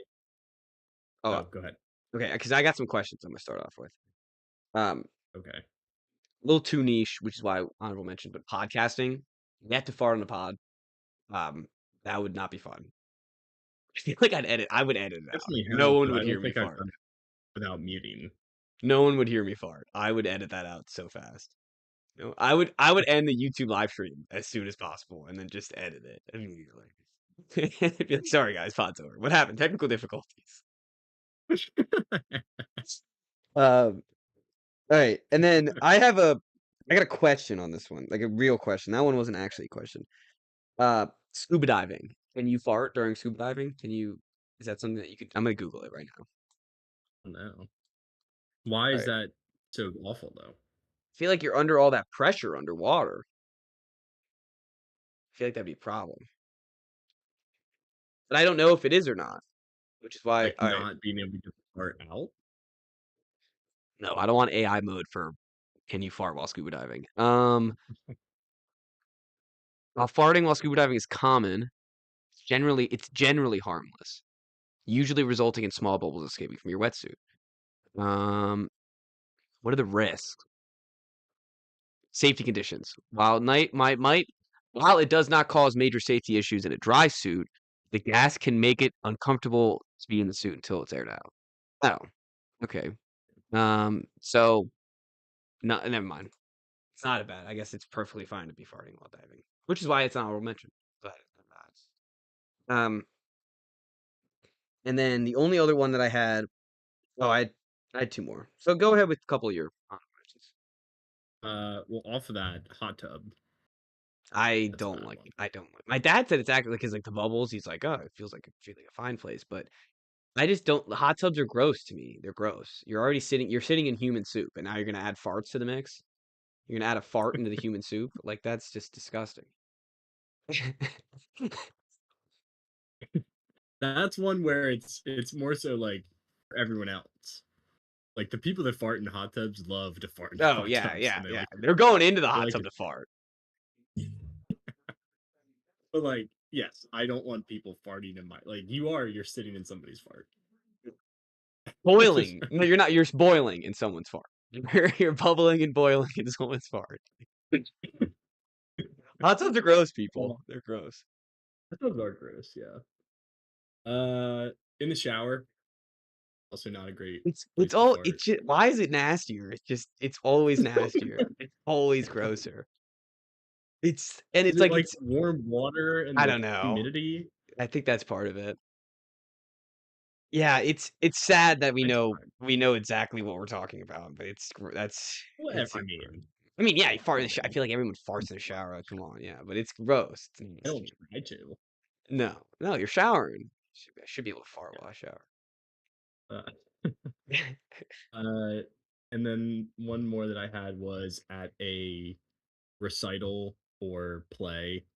Oh, oh, go ahead. okay. Because I got some questions. I'm gonna start off with. Um, Okay. a little too niche, which is why honorable mention. But podcasting, you have to fart on the pod. Um, that would not be fun. I feel like I would edit it out. Definitely No have, one but would I hear don't me think I've fart. done it without muting. No one would hear me fart. I would edit that out so fast. No, I would end the YouTube live stream as soon as possible and then just edit it immediately. Be like, sorry guys, pod's over. What happened? Technical difficulties. Um, all right, and then I got a question on this one, like a real question. That one wasn't actually a question. Scuba diving. Can you fart during scuba diving? Can you? Is that something that you could? I'm gonna Google it right now. No. Why All is right. that so awful though? I feel like you're under all that pressure underwater. I feel like that'd be a problem, but I don't know if it is or not. Which is why, Like all right, not being able to get the fart out? no, I don't want AI mode for can you fart while scuba diving. While farting while scuba diving is common, it's generally harmless, usually resulting in small bubbles escaping from your wetsuit. Um, what are the risks? Safety conditions. While it does not cause major safety issues in a dry suit, the gas can make it uncomfortable to be in the suit until it's aired out. Oh, okay. So no, never mind. It's not a bad. I guess it's perfectly fine to be farting while diving, which is why it's not honorable mention. But um, and then the only other one that I had. Oh, I had two more. So go ahead with a couple of your honorable mentions. Well, off of that, hot tub. I That's a don't bad like one. it. I don't like. My dad said it's actually like the bubbles. He's like, oh, it feels like a fine place, but I just don't. The hot tubs are gross to me. They're gross. You're already sitting. You're sitting in human soup, and now you're gonna add farts to the mix. You're gonna add a fart into the human soup. Like that's just disgusting. That's one where it's more so like for everyone else. Like the people that fart in hot tubs love to fart in Oh hot yeah, tubs, yeah, and they yeah. like They're going into the they hot like tub to. to fart. But like, yes, I don't want people farting in my like. You're sitting in somebody's fart. Boiling. No, you're not. You're boiling in someone's fart. You're bubbling and boiling in someone's fart. Hot tubs are gross, people. Oh, They're gross. that sounds are gross. Yeah. In the shower, also not a great It's place to all fart. it's just, why is it nastier? It's always nastier. It's always grosser. Is It's it like like it's warm water and I the don't know. humidity? I think that's part of it. Yeah, it's sad that It's fine. we know exactly what we're talking about, but Whatever. it's I super gross. mean, I mean, yeah, you fart in the come shower. I on. feel like everyone farts in the shower. Come on, yeah, but it's gross. It's I don't nasty. try to. No, no, you're showering. I should be able to fart while I shower. Uh, uh, and then one more that I had was at a recital or play,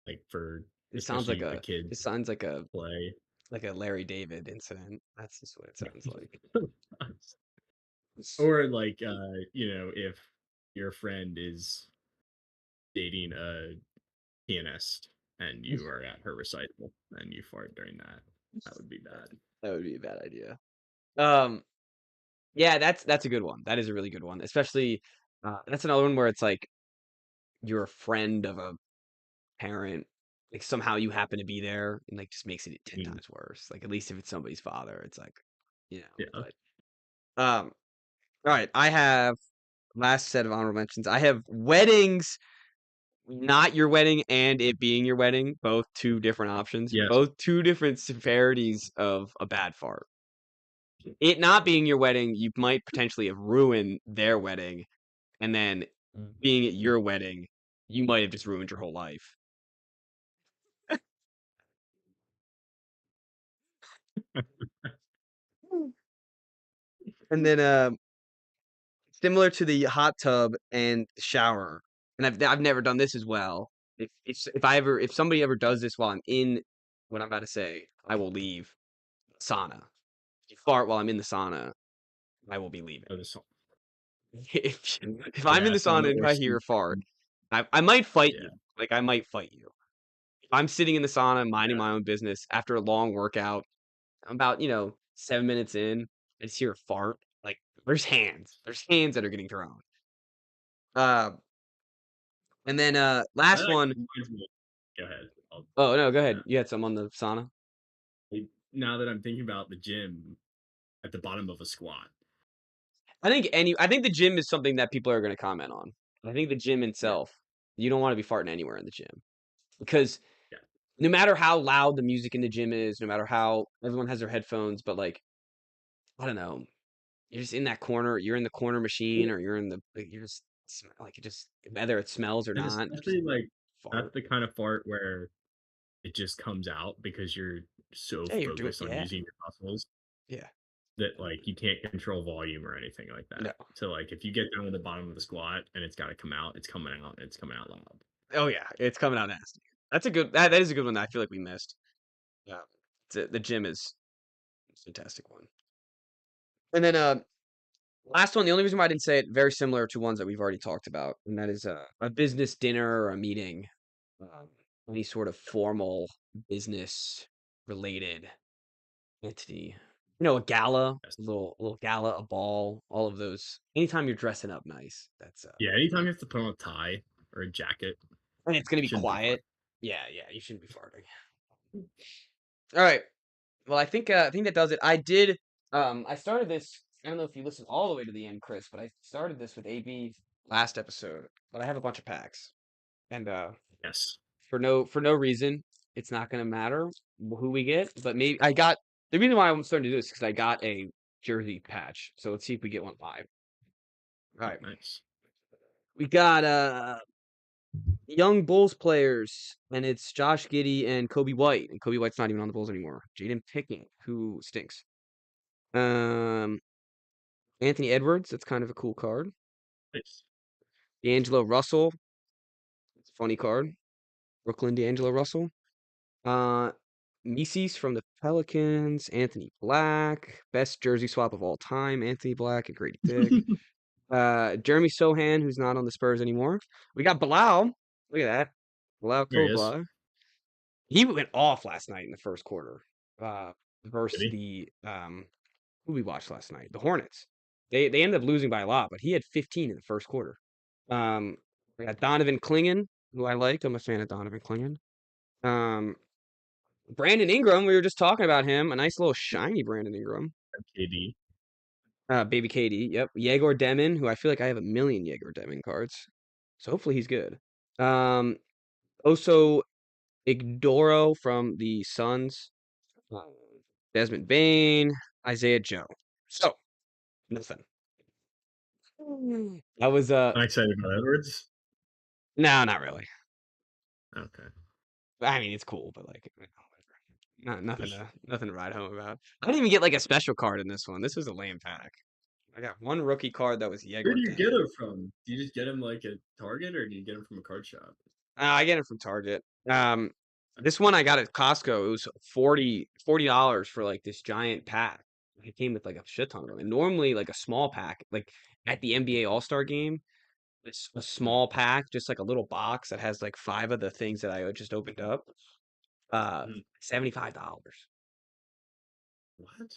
like for It sounds like especially a a kid's it sounds play. like a Larry David incident. That's just what it sounds like. Or like if your friend is dating a pianist and you are at her recital and you fart during that, that would be bad. That would be a bad idea. Um, yeah, that's a good one. That is a really good one. Especially, that's another one where it's like you're a friend of a parent, like somehow you happen to be there, and like just makes it 10 Mm, times worse. Like at least if it's somebody's father, it's like, you know. yeah. But all right, I have last set of honorable mentions. I have weddings, not your wedding, and it being your wedding. Both two different options. Yes. Both two different severities of a bad fart. It not being your wedding, you might potentially have ruined their wedding, and then being at your wedding, you might have just ruined your whole life. And then, similar to the hot tub and shower, and I've never done this as well. If somebody ever does this while I'm in what I'm about to say, I will leave sauna. If you fart while I'm in the sauna, I will be leaving. Oh, this If I'm in yeah, the sauna sauna and if or I hear steam. a fart, I might fight Yeah. you. Like I might fight you. If I'm sitting in the sauna minding Yeah. my own business after a long workout, I'm about 7 minutes in, I just hear a fart. Like there's hands. There's hands that are getting thrown. Uh, and then That last one. actually reminds me. Go ahead. Oh no, go Yeah. ahead. You had some on the sauna. Like, now that I'm thinking about the gym at the bottom of a squat. I think the gym is something that people are going to comment on. I think the gym Yeah. itself, you don't want to be farting anywhere in the gym because Yeah. no matter how loud the music in the gym is, no matter how everyone has their headphones, but like I don't know, you're just in that corner. You're in the corner machine, or you're in the like, you're just like it just whether it smells or And not, you just especially like that's fart. the kind of fart where it just comes out because you're so Yeah, you're doing focused on yeah, using your muscles yeah. that like you can't control volume or anything like that. No. So like if you get down to the bottom of the squat and it's got to come out, it's coming out and it's coming out loud. Oh, yeah, it's coming out nasty. That's a good that is a good one that I feel like we missed. Yeah. The gym is a fantastic one. And then, last one, the only reason why I didn't say it, very similar to ones that we've already talked about, and that is a business dinner or a meeting, um, any sort of formal business related entity. A gala, Yes. a little gala, a ball, all of those. Anytime you're dressing up nice, that's Yeah. Anytime you have to put on a tie or a jacket, and it's gonna be shouldn't be fun. quiet. Yeah, yeah, you shouldn't be farting. All right. Well, I think that does it. I started this. I don't know if you listened all the way to the end, Chris, but I started this with AB last episode. But I have a bunch of packs, and Yes. for no reason, it's not gonna matter who we get. But maybe I got the reason why I'm starting to do this because I got a jersey patch. So let's see if we get one live. All right, Nice. we got young Bulls players, and it's Josh Giddey and Kobe White, and Kobe White's not even on the Bulls anymore. Jaden Picking, who stinks. Um, Anthony Edwards, that's kind of a cool card. Nice. D'Angelo Russell, it's a funny card. Brooklyn D'Angelo Russell. Uh, Mises from the Pelicans. Anthony Black, best jersey swap of all time. Anthony Black and Grady Dick. Jeremy Sohan, who's not on the Spurs anymore. We got Bilal. Look at that. Bilal There he is. Kobla. He went off last night in the first quarter. Did Versus he? the who we watched last night, the Hornets. They ended up losing by a lot, but he had 15 in the first quarter. We got Donovan Clingan, who I like. I'm a fan of Donovan Clingan. Um, Brandon Ingram, we were just talking about him. A nice little shiny Brandon Ingram. KD. Baby Katie, yep. Yegor Demon, who I feel like I have a million Yegor Demon cards. So hopefully he's good. Oso Igdoro from the Suns. Uh, Desmond Bain, Isaiah Joe. So, nothing. That was I'm excited about Edwards. no, not really. Okay. I mean, it's cool, but like, not nothing to write home about. I didn't even get like a special card in this one. This was a lame pack. I got one rookie card that was Where Yegor do you get Demon. him from? Do you just get him like at Target or do you get him from a card shop? I get it from Target. This one I got at Costco. It was $40 for like this giant pack. It came with like a shit ton of them. And normally like a small pack, like at the NBA All-Star game, it's a Hmm. small pack, just like a little box that has like five of the things that I just opened up. Hmm. $75. What?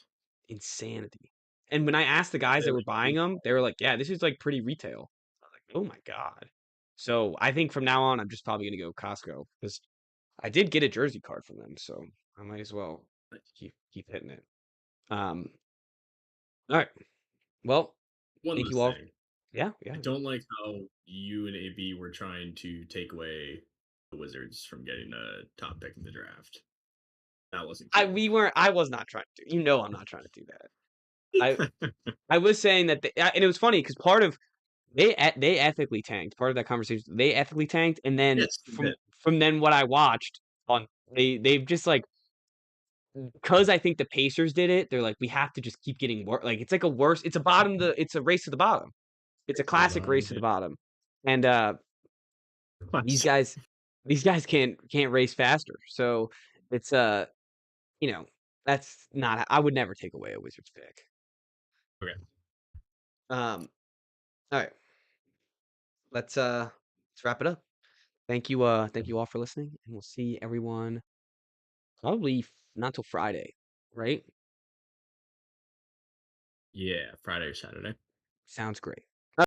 Insanity. And when I asked the Are guys they that were like buying big them, they were balls? like, "Yeah, this is like pretty retail." I was like, "Oh my God." So I think from now on, I'm just probably gonna go Costco because I did get a jersey card from them, so I might as well keep hitting it. Um, all right. Well, One thank you last all. thing. Yeah, yeah. I don't like how you and AB were trying to take away the Wizards from getting a top pick in the draft. That wasn't cool. I was not trying to. I'm not trying to do that. I I was saying that, and it was funny because part of they ethically tanked. Part of that conversation, they ethically tanked, and then Yes, you from did. from then what I watched on they've just like because I think the Pacers did it. They're like we have to just keep getting worse. Like it's like a worse. It's a race to the bottom. It's a Race to the classic race bottom. to Yeah. the bottom, and these Classic. guys these guys can't race faster. So it's you know that's not. I would never take away a Wizards pick. Okay. Um. All right. Let's wrap it up. Thank you all for listening, and we'll see everyone probably not till Friday, right? Yeah, Friday or Saturday. Sounds great.